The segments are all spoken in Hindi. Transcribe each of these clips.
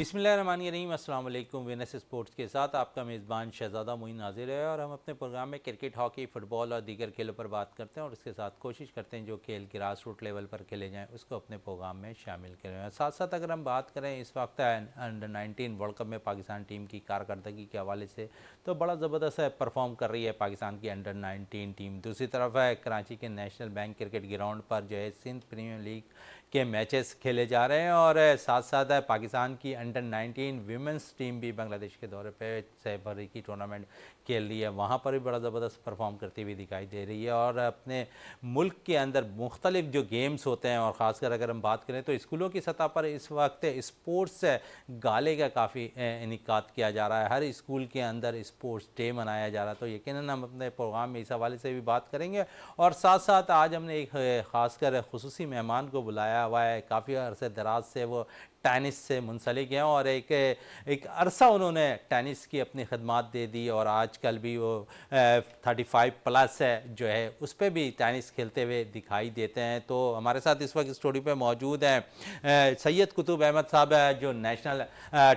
बिस्मिल्लाहिर्रहमानिर्रहीम, अस्सलाम वालेकुम। विनस स्पोर्ट्स के साथ आपका मेज़बान शहज़ादा मोइन हाजिर है और हम अपने प्रोग्राम में क्रिकेट, हॉकी, फ़ुटबॉल और दीगर खेलों पर बात करते हैं और उसके साथ कोशिश करते हैं जो खेल ग्रास रूट लेवल पर खेले जाएँ उसको अपने प्रोग्राम में शामिल करें। साथ साथ अगर हम बात करें इस वक्त अंडर 19 वर्ल्ड कप में पाकिस्तान टीम की कारकर्दगी के हवाले से तो बड़ा ज़बरदस्त परफॉर्म कर रही है पाकिस्तान की अंडर 19 टीम। दूसरी तरफ है कराची के नेशनल बैंक क्रिकेट ग्राउंड पर जो है सिंध प्रीमियर लीग के मैचेस खेले जा रहे हैं और साथ साथ पाकिस्तान की अंडर 19 वीमेंस टीम भी बांग्लादेश के दौरे पे सहभरी की टूर्नामेंट खेल रही है, वहाँ पर भी बड़ा ज़बरदस्त परफॉर्म करती हुई दिखाई दे रही है। और अपने मुल्क के अंदर मुख्तलिफ जो गेम्स होते हैं और ख़ासकर अगर हम बात करें तो स्कूलों की सतह पर इस वक्त स्पोर्ट्स गाले का काफ़ी इनेकाद किया जा रहा है। हर स्कूल के अंदर स्पोर्ट्स डे मनाया जा रहा है, तो यकीनन हम अपने प्रोग्राम में इस हवाले से भी बात करेंगे। और साथ साथ आज हमने एक ख़ासकर खुसूसी मेहमान को बुलाया हुआ है, काफ़ी अरसे दराज से वो टेनिस से मुंसलिक हैं और एक अरसा उन्होंने टेनिस की अपनी खदमात दे दी और आजकल भी वो 35 प्लस है जो है उस पर भी टेनिस खेलते हुए दिखाई देते हैं। तो हमारे साथ इस वक्त स्टूडियो पे मौजूद हैं सैयद कुतुब अहमद साहब जो नेशनल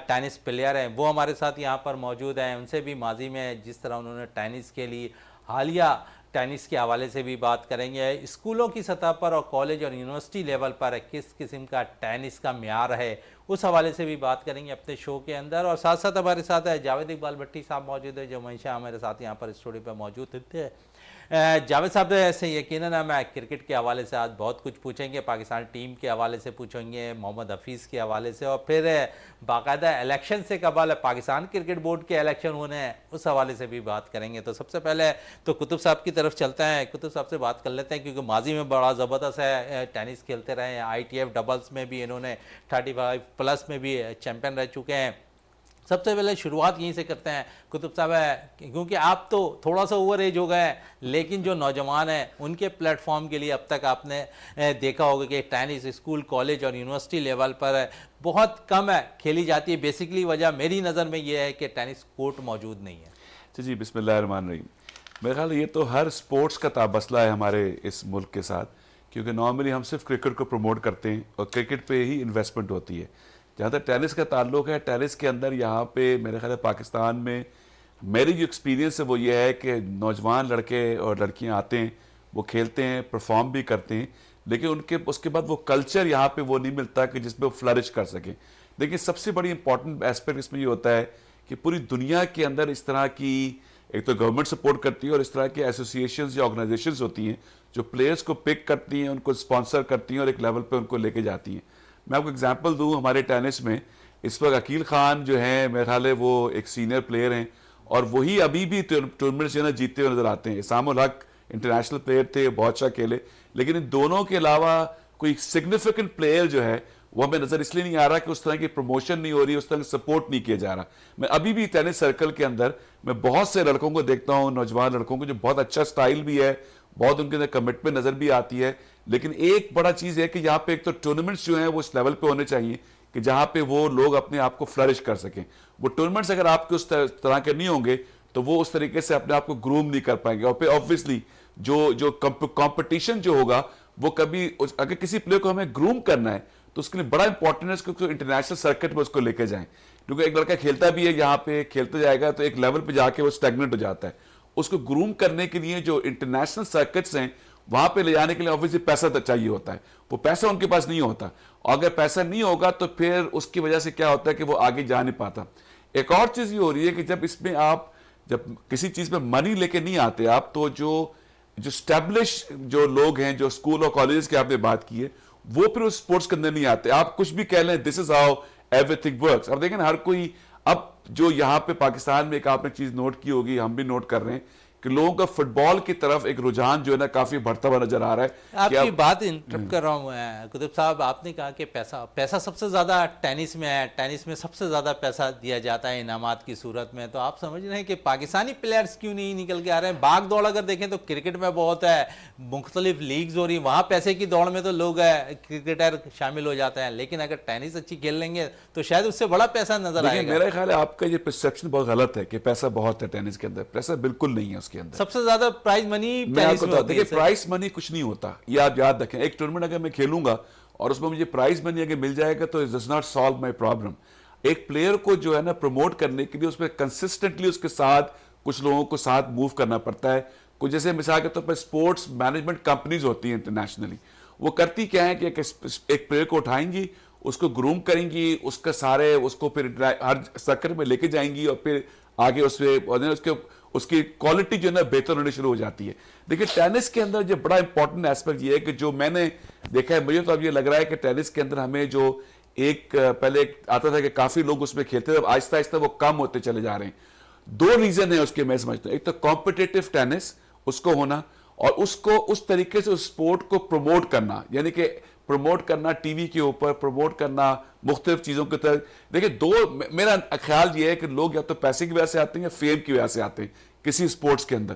टेनिस प्लेयर हैं, वो हमारे साथ यहाँ पर मौजूद हैं। उनसे भी माजी में जिस तरह उन्होंने टेनिस के लिए हालिया टेनिस के हवाले से भी बात करेंगे, स्कूलों की सतह पर और कॉलेज और यूनिवर्सिटी लेवल पर किस किस्म का टेनिस का म्यार है उस हवाले से भी बात करेंगे अपने शो के अंदर। और साथ साथ हमारे साथ है जावेद इकबाल भट्टी साहब मौजूद है जो हमेशा हमारे साथ यहाँ पर स्टूडियो पर मौजूद थे। जावेद साहब ऐसे यकीनन हम क्रिकेट के हवाले से आज बहुत कुछ पूछेंगे, पाकिस्तान टीम के हवाले से पूछेंगे, मोहम्मद हफीज़ के हवाले से, और फिर बाकायदा इलेक्शन से कबल पाकिस्तान क्रिकेट बोर्ड के इलेक्शन होने हैं उस हवाले से भी बात करेंगे। तो सबसे पहले तो कुतुब साहब की तरफ चलते हैं, कुतुब साहब से बात कर लेते हैं क्योंकि माजी में बड़ा ज़बरदस्त है टेनिस खेलते रहे हैं, ITF डबल्स में भी इन्होंने 35 प्लस में भी चैम्पियन रह चुके हैं। सबसे पहले शुरुआत यहीं से करते हैं कुतुब साहब क्योंकि आप तो थोड़ा सा ओवर एज हो गए हैं लेकिन जो नौजवान हैं उनके प्लेटफॉर्म के लिए अब तक आपने देखा होगा कि टेनिस स्कूल, कॉलेज और यूनिवर्सिटी लेवल पर बहुत कम है खेली जाती है। बेसिकली वजह मेरी नज़र में ये है कि टेनिस कोर्ट मौजूद नहीं है। जी बिस्मिल्लाहिर्रहमानिर्रहीम। मेरे ख्याल ये तो हर स्पोर्ट्स का मसला है हमारे इस मुल्क के साथ, क्योंकि नॉर्मली हम सिर्फ क्रिकेट को प्रमोट करते हैं और क्रिकेट पे ही इन्वेस्टमेंट होती है। जहाँ तक टेनिस का ताल्लुक है, टेनिस के अंदर यहाँ पे मेरे ख्याल है पाकिस्तान में मेरी जो एक्सपीरियंस है वो ये है कि नौजवान लड़के और लड़कियाँ आते हैं, वो खेलते हैं, परफॉर्म भी करते हैं, लेकिन उनके उसके बाद वो कल्चर यहाँ पे वो नहीं मिलता कि जिसमें वो फ्लरिश कर सकें। देखिए सबसे बड़ी इंपॉर्टेंट एस्पेक्ट इसमें ये होता है कि पूरी दुनिया के अंदर इस तरह की एक तो गवर्नमेंट सपोर्ट करती है और इस तरह की एसोसिएशंस या ऑर्गेनाइजेशंस होती हैं जो प्लेयर्स को पिक करती हैं, उनको स्पॉन्सर करती हैं और एक लेवल पे उनको लेके जाती हैं। मैं आपको एग्जांपल दूं, हमारे टेनिस में इस वक्त अकील खान जो है मेरे ख्याल है वो एक सीनियर प्लेयर हैं और वही अभी भी टूर्नामेंट्स जो है जीतते हुए नजर आते हैं। इसामुल हक इंटरनेशनल प्लेयर थे, बहुत अच्छा खेले, लेकिन इन दोनों के अलावा कोई सिग्निफिकेंट प्लेयर जो है वो हमें नजर इसलिए नहीं आ रहा कि उस तरह की प्रमोशन नहीं हो रही, उस तरह की सपोर्ट नहीं किया जा रहा। मैं अभी भी टेनिस सर्कल के अंदर मैं बहुत से लड़कों को देखता हूँ, नौजवान लड़कों को, जो बहुत अच्छा स्टाइल भी है, बहुत उनके अंदर कमिटमेंट नजर भी आती है, लेकिन एक बड़ा चीज है कि यहाँ पे एक तो टूर्नामेंट्स जो हैं वो इस लेवल पे होने चाहिए कि जहाँ पे वो लोग अपने आप को फ्लरिश कर सकें। वो टूर्नामेंट्स अगर आपके उस तरह के नहीं होंगे तो वो उस तरीके से अपने आप को ग्रूम नहीं कर पाएंगे और फिर ऑब्वियसली जो कंपटीशन जो होगा वो कभी, अगर किसी प्लेयर को हमें ग्रूम करना है तो उसके लिए बड़ा इंपॉर्टेंट है उसको इंटरनेशनल सर्किट में उसको लेके जाएं, क्योंकि एक लड़का खेलता भी है, यहाँ पे खेलते जाएगा तो एक लेवल पे जाके वो स्टैग्नेंट हो जाता है। उसको ग्रूम करने के लिए जो इंटरनेशनल सर्किट्स हैं वहां पे ले जाने के लिए ऑब्वियसली पैसा तो चाहिए होता है, वो पैसा उनके पास नहीं होता और अगर पैसा नहीं होगा तो फिर उसकी वजह से क्या होता है कि वो आगे जा नहीं पाता। एक और चीज ये हो रही है कि जब इसमें आप जब किसी चीज में मनी लेके नहीं आते आप, तो जो स्टैब्लिश जो लोग हैं, जो स्कूल और कॉलेजेस की आपने बात की है, वो फिर उस स्पोर्ट्स के अंदर नहीं आते। आप कुछ भी कह लें, this is how everything works. अब देखें हर कोई, अब जो यहाँ पे पाकिस्तान में एक आपने चीज नोट की होगी, हम भी नोट कर रहे हैं कि लोगों का फुटबॉल की तरफ एक रुझान जो है ना काफी बढ़ता हुआ नजर आ रहा है। आपकी बात इंटरप्ट कर रहा हूँ कुतुब साहब, आपने कहा कि पैसा सबसे ज्यादा टेनिस में है, टेनिस में सबसे ज्यादा पैसा दिया जाता है इनामात की सूरत में, तो आप समझ रहे हैं कि पाकिस्तानी प्लेयर्स क्यों नहीं निकल के आ रहे हैं? भाग दौड़ अगर देखें तो क्रिकेट में बहुत है, मुख्तलिफ लीग्स हो रही, वहाँ पैसे की दौड़ में तो लोग क्रिकेटर शामिल हो जाते हैं, लेकिन अगर टेनिस अच्छी खेल लेंगे तो शायद उससे बड़ा पैसा नजर आएगा। मेरा ख्याल है आपका ये परसेप्शन बहुत गलत है कि पैसा बहुत है टेनिस के अंदर, पैसा बिल्कुल नहीं है उसके अंदर। सबसे ज्यादा प्राइज मनी टेनिस में होती है। प्राइज मनी कुछ नहीं होता, ये आप याद रखें। एक टूर्नामेंट अगर मैं खेलूंगा और उसमें मुझे प्राइज मनी अगर मिल जाएगा तो it does not solve my problem. एक प्लेयर को जो है ना प्रमोट करने के लिए उसमें कंसिस्टेंटली उसके साथ कुछ लोगों को साथ मूव करना पड़ता है। कुछ जैसे मिसाल के तौर पर स्पोर्ट्स मैनेजमेंट कंपनीज होती हैं इंटरनेशनली, वो करती क्या है कि एक प्लेयर को उठाएंगी, उसको ग्रूम करेंगी, उसका सारे उसको फिर हर सर्कल में लेके जाएंगी और फिर आगे उसके उसकी क्वालिटी जो है ना बेहतर होनी शुरू हो जाती है। देखिए टेनिस के अंदर जो बड़ा इंपॉर्टेंट एस्पेक्ट ये है कि जो मैंने देखा है, मुझे तो अब ये लग रहा है कि टेनिस के अंदर हमें जो पहले एक आता था कि काफी लोग उसमें खेलते थे, आहिस्ता आहिस्ता वो कम होते चले जा रहे हैं। दो रीजन है उसके मैं समझता हूं, एक तो कॉम्पिटिटिव टेनिस उसको होना और उसको उस तरीके से उस स्पोर्ट को प्रमोट करना, यानी कि प्रमोट करना टीवी के ऊपर, प्रमोट करना मुख्तलिफ चीजों की तरह। देखिए मेरा ख्याल ये है कि लोग या तो पैसे की वजह से आते हैं या फेम की वजह से आते हैं किसी स्पोर्ट्स के अंदर।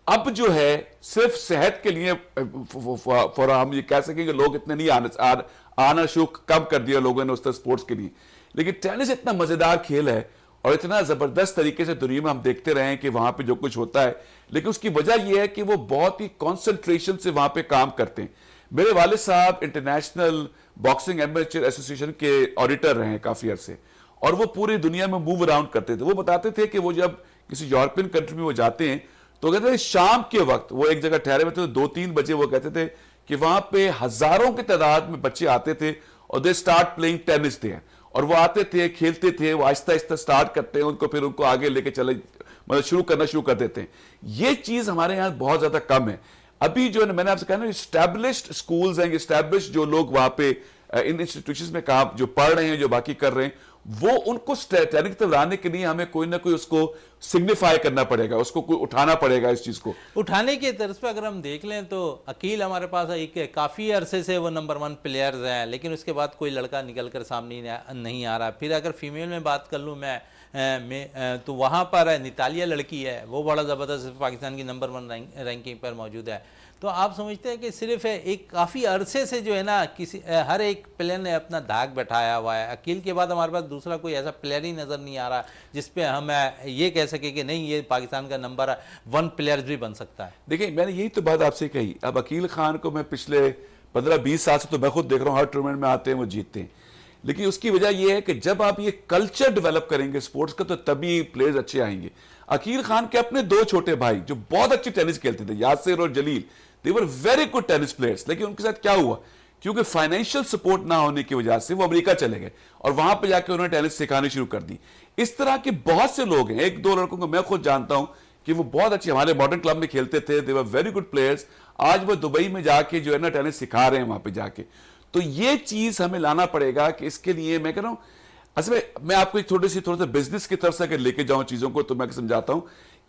अब जो है सिर्फ सेहत के लिए फॉर हम ये कह सकेंगे लोग इतने नहीं आना शुरू कम कर दिया लोगों ने उस तरह स्पोर्ट्स के लिए। लेकिन टेनिस इतना मजेदार खेल है और इतना जबरदस्त तरीके से दुनिया में हम देखते रहे हैं कि वहां पे जो कुछ होता है, लेकिन उसकी वजह यह है कि वो बहुत ही कॉन्सेंट्रेशन से वहां पे काम करते हैं। मेरे वालिद साहब इंटरनेशनल बॉक्सिंग एमेचर एसोसिएशन के ऑडिटर रहे हैं काफी अरसे, और वो पूरी दुनिया में मूव अराउंड करते थे। वो बताते थे कि वो जब किसी यूरोपियन कंट्री में वो जाते हैं तो कहते थे शाम के वक्त वो एक जगह ठहरे हुए थे, 2-3 बजे वो कहते थे कि वहां पे हजारों की तादाद में बच्चे आते थे और दे स्टार्ट प्लेइंग टेनिस थे, और वो आते थे खेलते थे, वो आहिस्ता आहिस्ता स्टार्ट करते हैं उनको, फिर उनको आगे लेके चले मतलब शुरू करना शुरू कर देते हैं। ये चीज हमारे यहाँ बहुत ज्यादा कम है। अभी जो है मैंने आपसे कहा ना, स्टैब्लिश्ड स्कूल्स हैं, स्टैब्लिश्ड जो लोग वहां पे इन इंस्टीट्यूशंस में काम जो पढ़ रहे हैं, जो बाकी कर रहे हैं, वो उनको टेनिस तक लाने के लिए हमें कोई ना कोई उसको सिग्निफाई करना पड़ेगा, उसको कोई उठाना पड़ेगा। इस चीज को उठाने के तर्ज पे अगर हम देख लें तो अकील हमारे पास एक काफ़ी अरसे से वो नंबर 1 प्लेयर्स हैं, लेकिन उसके बाद कोई लड़का निकल कर सामने नहीं आ रहा। फिर अगर फीमेल में बात कर लूँ मैं तो वहाँ पर नितालिया लड़की है, वो बड़ा ज़बरदस्त पाकिस्तान की नंबर 1 रैंकिंग पर मौजूद है। तो आप समझते हैं कि सिर्फ एक काफ़ी अरसे से जो है ना हर एक प्लेयर ने अपना धाक बैठाया हुआ है। अकील के बाद हमारे पास दूसरा कोई ऐसा प्लेयर ही नज़र नहीं आ रहा जिस पे हम ये कह सके कि नहीं ये पाकिस्तान का नंबर 1 प्लेयर भी बन सकता है। देखिए मैंने यही तो बात आपसे कही। अब अकील खान को मैं पिछले 15-20 साल से तो मैं खुद देख रहा हूँ, हर टूर्नामेंट में आते हैं वो जीतते हैं, लेकिन उसकी वजह यह है कि जब आप ये कल्चर डेवलप करेंगे स्पोर्ट्स का तो तभी प्लेयर्स अच्छे आएंगे। अकील खान के अपने 2 छोटे भाई जो बहुत अच्छी टेनिस खेलते थे, यासिर और Jalil, they were very good tennis players, लेकिन उनके साथ क्या हुआ, क्योंकि फाइनेंशियल सपोर्ट ना होने की वजह से वो अमेरिका चले गए और वहां पे जाके उन्होंने टेनिस सिखानी शुरू कर दी। इस तरह के बहुत से लोग हैं, 1-2 लड़कों को मैं खुद जानता हूं कि वो बहुत अच्छे हमारे मॉडर्न क्लब में खेलते थे, दे वर वेरी गुड प्लेयर्स। आज वो दुबई में जाके जो है ना टेनिस सिखा रहे हैं वहां पे जाके। तो ये चीज हमें लाना पड़ेगा कि इसके लिए मैं कह रहा हूं, असल में मैं आपको एक थोड़ा सा बिजनेस की तरफ से अगर लेके जाऊं चीजों को, तो मैं समझाता हूं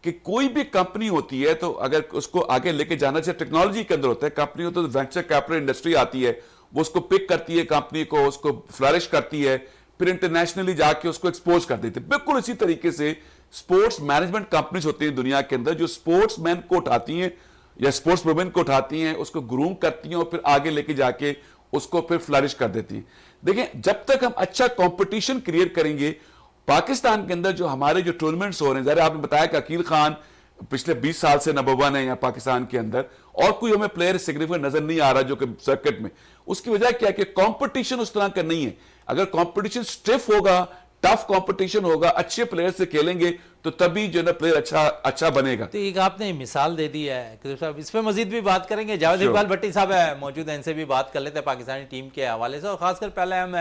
कि कोई भी कंपनी होती है तो अगर उसको आगे लेके जाना चाहिए, टेक्नोलॉजी के अंदर होता है, कंपनी होती है तो वेंचर कैपिटल इंडस्ट्री आती है, वो उसको पिक करती है कंपनी को, उसको फ्लरिश करती है, फिर इंटरनेशनली जाके उसको एक्सपोज कर देती है। बिल्कुल इसी तरीके से स्पोर्ट्स मैनेजमेंट कंपनीज होती हैं दुनिया के अंदर, जो स्पोर्ट्स मैन को उठाती हैं या स्पोर्ट्स वुमेन को उठाती हैं, उसको ग्रूम करती हैं और फिर आगे लेके जाके उसको फिर फ्लरिश कर देती हैं। देखिए जब तक हम अच्छा कंपटीशन क्रिएट करेंगे पाकिस्तान के अंदर, जो हमारे जो टूर्नामेंट्स हो रहे हैं, जरा आपने बताया कि अकील खान पिछले 20 साल से नंबर 1 है यहाँ पाकिस्तान के अंदर, और कोई हमें प्लेयर सिग्निफिकेंट नजर नहीं आ रहा जो कि सर्किट में। उसकी वजह क्या है कि कंपटीशन उस तरह का नहीं है। अगर कंपटीशन स्टिफ होगा, टफ कंपटीशन होगा, अच्छे प्लेयर से खेलेंगे तो तभी जो है प्लेयर अच्छा बनेगा। तो एक आपने मिसाल दे दी है साहब, इस पर मजीद भी बात करेंगे। जावेद इकबाल भट्टी साहब है मौजूद है, इनसे भी बात कर लेते हैं पाकिस्तानी टीम के हवाले से, और खासकर पहले हम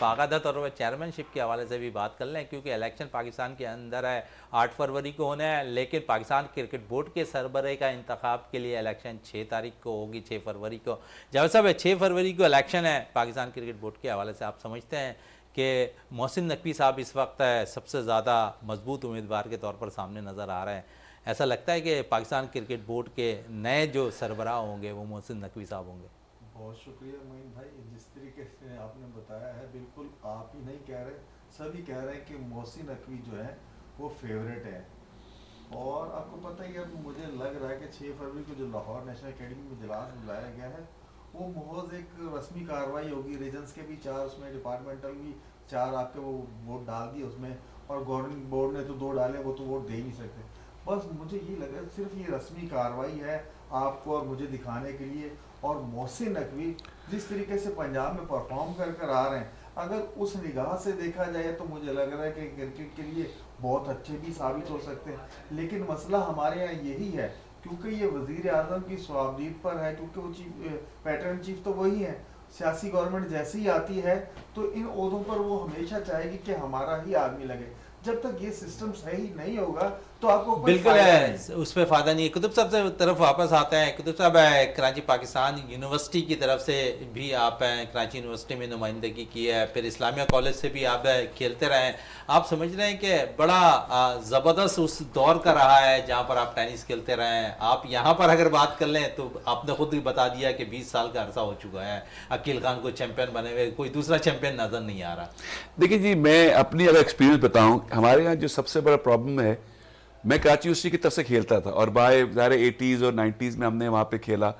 बाकायदत और चेयरमैनशिप के हवाले से भी बात कर लें, क्योंकि इलेक्शन पाकिस्तान के अंदर है 8 फरवरी को होना है, लेकिन पाकिस्तान क्रिकेट बोर्ड के सरबराही का इंतखाब के लिए इलेक्शन 6 तारीख को होगी, 6 फरवरी को। जावेद साहब 6 फरवरी को इलेक्शन है पाकिस्तान क्रिकेट बोर्ड के हवाले से, आप समझते हैं कि मोहसिन नकवी साहब इस वक्त सबसे ज़्यादा मजबूत उम्मीदवार के तौर पर सामने नज़र आ रहे हैं? ऐसा लगता है कि पाकिस्तान क्रिकेट बोर्ड के नए जो सरबराह होंगे वो मोहसिन नकवी साहब होंगे? बहुत शुक्रिया मोइन भाई, जिस तरीके से आपने बताया है, बिल्कुल आप ही नहीं कह रहे, सभी कह रहे हैं कि मोहसिन नकवी जो है वो फेवरेट है। और आपको पता ही है, मुझे लग रहा है कि 6 फरवरी को जो लाहौर नेशनल अकेडमी में इजलास बुलाया गया है वो महज एक रस्मी कार्रवाई होगी। रीजन्स के भी 4, उसमें डिपार्टमेंटल भी 4 आपके वो वोट डाल दिए उसमें, और गवर्नमेंट बोर्ड ने तो 2 डाले, वो तो वोट दे ही नहीं सकते। बस मुझे ये लगा सिर्फ ये रस्मी कार्रवाई है आपको और मुझे दिखाने के लिए। और मोहसिन नकवी जिस तरीके से पंजाब में परफॉर्म कर आ रहे हैं, अगर उस निगाह से देखा जाए तो मुझे लग रहा है कि क्रिकेट के लिए बहुत अच्छे भी साबित हो सकते हैं। लेकिन मसला हमारे यहाँ यही है, क्योंकि ये वजीर आजम की स्वाबदीद पर है, क्योंकि वो पैटर्न चीफ तो वही है। सियासी गवर्नमेंट जैसी ही आती है तो इन ओहदों पर वो हमेशा चाहेगी कि हमारा ही आदमी लगे। जब तक ये सिस्टम सही नहीं होगा तो आपको कोई बिल्कुल फायदा है, नहीं। उस पर फ़ायदा नहीं है। कुतुब साहब से तरफ वापस आते हैं। कुतुब साहब, कराची पाकिस्तान यूनिवर्सिटी की तरफ से भी आप कराची यूनिवर्सिटी में नुमाइंदगी की है, फिर इस्लामिया कॉलेज से भी आप खेलते रहे हैं। आप समझ रहे हैं कि बड़ा ज़बरदस्त उस दौर का रहा है जहाँ पर आप टेनिस खेलते रहे हैं। आप यहाँ पर अगर बात कर लें तो आपने खुद ही बता दिया कि 20 साल का अरसा हो चुका है, अकील खान को चैंपियन बने हुए कोई दूसरा चैंपियन नज़र नहीं आ रहा। देखिए जी, मैं अपनी अगर एक्सपीरियंस बताऊं, हमारे यहाँ जो सबसे बड़ा प्रॉब्लम है, मैं कराची यूनिवर्सिटी की तरफ से खेलता था और बाय ज़ाहिर 80s और 90s में हमने वहाँ पे खेला।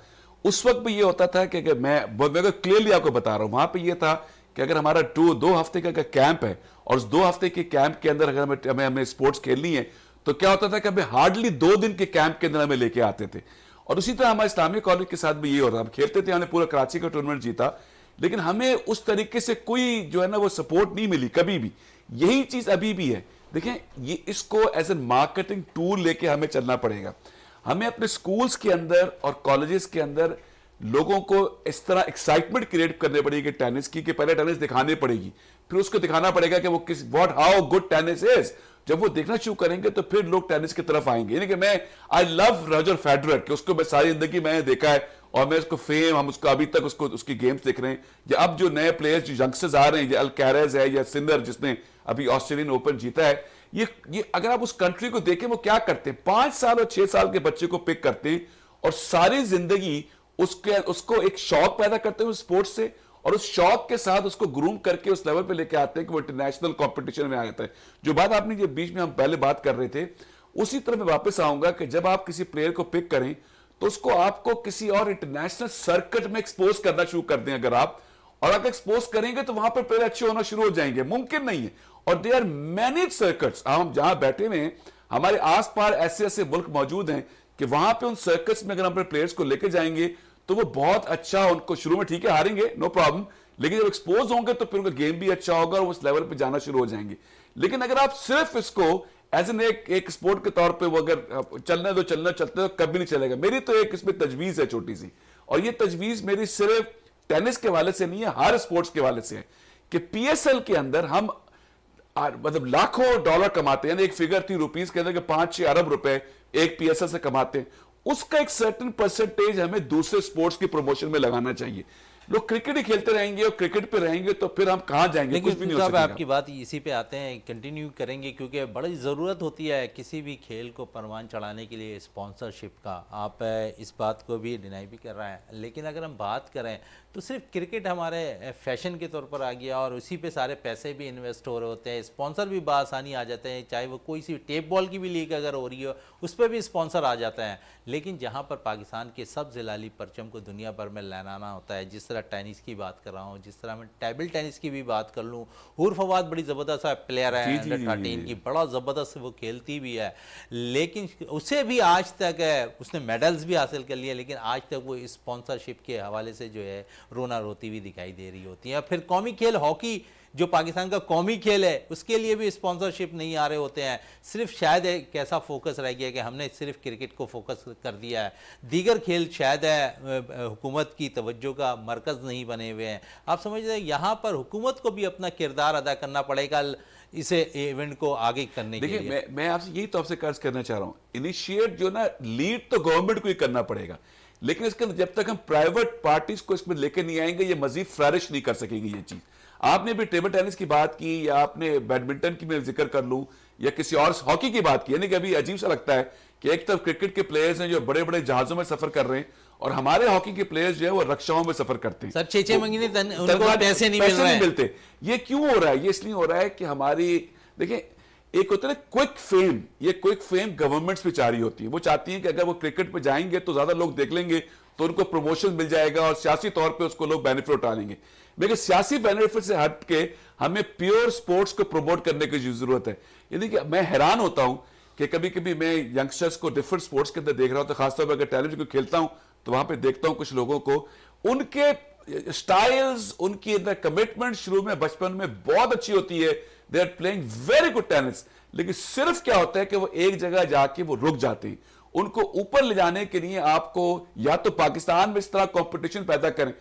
उस वक्त भी ये होता था कि अगर मैं क्लियरली आपको बता रहा हूँ, वहाँ पे ये था कि अगर हमारा 2 हफ्ते का कैंप है और उस 2 हफ्ते के कैंप के अंदर अगर हमें स्पोर्ट्स खेलनी है तो क्या होता था कि हमें हार्डली 2 दिन के कैंप के अंदर हमें लेके आते थे। और उसी तरह हमारे इस्लामी कॉलेज के साथ भी ये होता था। हम खेलते थे, हमने पूरा कराची का टूर्नामेंट जीता, लेकिन हमें उस तरीके से कोई जो है ना वो सपोर्ट नहीं मिली कभी भी। यही चीज अभी भी है। देखें, ये इसको एज ए मार्केटिंग टूल लेके हमें चलना पड़ेगा। हमें अपने स्कूल्स के अंदर और कॉलेजेस के अंदर लोगों को इस तरह एक्साइटमेंट क्रिएट करने पड़ेगी टेनिस की, कि पहले टेनिस दिखानी पड़ेगी, फिर उसको दिखाना पड़ेगा कि वो किस हाउ गुड टेनिस इज। जब वो देखना शुरू करेंगे तो फिर लोग टेनिस की तरफ आएंगे। यानी कि मैं आई लव रॉजर फेडरर, कि उसको मैं सारी जिंदगी मैंने देखा है और मैं उसको फेम, हम उसको अभी तक उसकी गेम्स देख रहे हैं। या अब जो नए प्लेयर्स जो यंगस्टर्स आ रहे हैं, अल्कैरेज है या सिंदर जिसने अभी ऑस्ट्रेलियन ओपन जीता है, ये अगर आप उस कंट्री को देखें वो क्या करते हैं, 5 साल और 6 साल के बच्चे को पिक करते हैं और सारी जिंदगी उसको एक शौक पैदा करते हैं उस स्पोर्ट्स से, और उस शौक के साथ उसको ग्रूम करके उस लेवल पे लेके आते हैं कि वो इंटरनेशनल कंपटीशन में आ जाता है। जो बात आपने जो बीच में हम पहले बात कर रहे थे, उसी तरह मैं वापस आऊंगा कि जब आप किसी प्लेयर को पिक करें तो उसको आपको किसी और इंटरनेशनल सर्किट में एक्सपोज करना शुरू कर दें अगर आप, और अगर एक्सपोज करेंगे तो वहां पर प्लेयर अच्छे होना शुरू हो जाएंगे। मुमकिन नहीं है, और दे आर मैनी सर्किट्स। हम जहां बैठे हुए हैं, हमारे आस पास ऐसे ऐसे मुल्क मौजूद हैं कि वहां पे उन सर्किट्स में अगर हम अपने प्लेयर्स को लेके जाएंगे तो वो बहुत अच्छा, उनको शुरू में ठीक है हारेंगे, नो प्रॉब्लम, लेकिन जब एक्सपोज होंगे तो फिर उनका गेम भी अच्छा होगा और उस लेवल पे जाना शुरू हो जाएंगे। लेकिन अगर आप सिर्फ इसको एज एन एक स्पोर्ट के तौर पे वो अगर चलने दो चलते तो कभी नहीं चलेगा। मेरी तो एक इसमें तजवीज है छोटी सी, और ये तजवीज मेरी सिर्फ टेनिस के वाले से नहीं है, हर स्पोर्ट्स के वाले से है, कि पीएसएल के अंदर हम मतलब लाखों डॉलर कमाते हैं। एक फिगर थी रुपीस के अंदर 5-6 अरब रुपए एक पीएसएल से कमाते हैं। उसका एक सर्टेन परसेंटेज हमें दूसरे स्पोर्ट्स की प्रमोशन में लगाना चाहिए। लोग क्रिकेट ही खेलते रहेंगे और क्रिकेट पे रहेंगे तो फिर हम कहां जाएंगे, कुछ भी नहीं हो सकेगा। आपकी बात इसी पे आते हैं, कंटिन्यू करेंगे, क्योंकि बड़ी ज़रूरत होती है किसी भी खेल को परवान चढ़ाने के लिए स्पॉन्सरशिप का। आप इस बात को भी डिनाई भी कर रहे हैं, लेकिन अगर हम बात करें तो सिर्फ क्रिकेट हमारे फैशन के तौर पर आ गया और उसी पे सारे पैसे भी इन्वेस्ट हो रहे होते हैं, स्पॉन्सर भी बआसानी आ जाते हैं। चाहे वो कोई सी टेप बॉल की भी लीग अगर हो रही हो, उस पर भी स्पॉन्सर आ जाता है। लेकिन जहाँ पर पाकिस्तान के सब जिलाली परचम को दुनिया भर में लहराना होता है, जिस तरह टेनिस की बात कर रहा हूँ, जिस तरह मैं टेबल टेनिस की भी बात कर लूँ, हूर फवाद बड़ी ज़बरदस्त प्लेयर है, अंडर 13 की, बड़ा ज़बरदस्त वो खेलती भी है, लेकिन उसे भी आज तक उसने मेडल्स भी हासिल कर लिए, लेकिन आज तक वो स्पॉन्सरशिप के हवाले से जो है रोना रोती हुई दिखाई दे रही होती है। फिर कौमी खेल हॉकी, जो पाकिस्तान का कौमी खेल है, उसके लिए भी स्पॉन्सरशिप नहीं आ रहे होते हैं। सिर्फ शायद एक ऐसा फोकस रह गया कि हमने सिर्फ क्रिकेट को फोकस कर दिया है, दीगर खेल शायद हुकूमत की तवज्जो का मरकज़ नहीं बने हुए हैं। आप समझ रहे हैं, यहाँ पर हुकूमत को भी अपना किरदार अदा करना पड़ेगा इसे इवेंट को आगे करने के लिए। देखिए, मैं आपसे यही तो आपसे कर्ज करना चाह रहा हूँ, इनिशिएट जो ना लीड तो गवर्नमेंट को ही करना पड़ेगा, लेकिन इसके जब तक हम प्राइवेट पार्टीज को इसमें लेकर नहीं आएंगे, ये मजीद फ्लरिश नहीं कर सकेंगे ये चीज। आपने भी टेबल टेनिस की बात की, या आपने बैडमिंटन की मैं जिक्र कर लूं, या किसी और हॉकी की बात की, यानी कि अभी अजीब सा लगता है कि एक तरफ क्रिकेट के प्लेयर्स हैं जो बड़े बड़े जहाजों में सफर कर रहे हैं, और हमारे हॉकी के प्लेयर्स जो है वो रक्षाओं में सफर करते हैं। सर 6-6 महीने उनको पैसे नहीं मिलते। ये क्यों हो रहा है? ये इसलिए हो रहा है कि हमारी, देखिए, एक होता है क्विक फेम, ये क्विक फेम गवर्नमेंट्स भी चाह रही होती है। वो चाहती हैं कि अगर वो क्रिकेट पे जाएंगे तो ज्यादा लोग देख लेंगे तो उनको प्रमोशन मिल जाएगा और सियासी तौर पे उसको लोग बेनिफिट उठा लेंगे। लेकिन सियासी बेनिफिट से हट के हमें प्योर स्पोर्ट्स को प्रमोट करने की जरूरत है। यानी कि मैं हैरान होता हूं कि कभी कभी मैं यंगस्टर्स को डिफरेंट स्पोर्ट्स के अंदर देख रहा हूं, तो खासतौर पर अगर टेलीविजन को खेलता हूं तो वहां पे देखता हूं कुछ लोगों को, उनके स्टाइल्स, उनकी अंदर कमिटमेंट शुरू में बचपन में बहुत अच्छी होती है, they are playing very good tennis, लेकिन सिर्फ क्या होता है कि वो एक जगह जाके वो रुक जाते हैं। उनको ऊपर ले जाने के लिए आपको या तो पाकिस्तान में इस तरह कंपटीशन पैदा करें।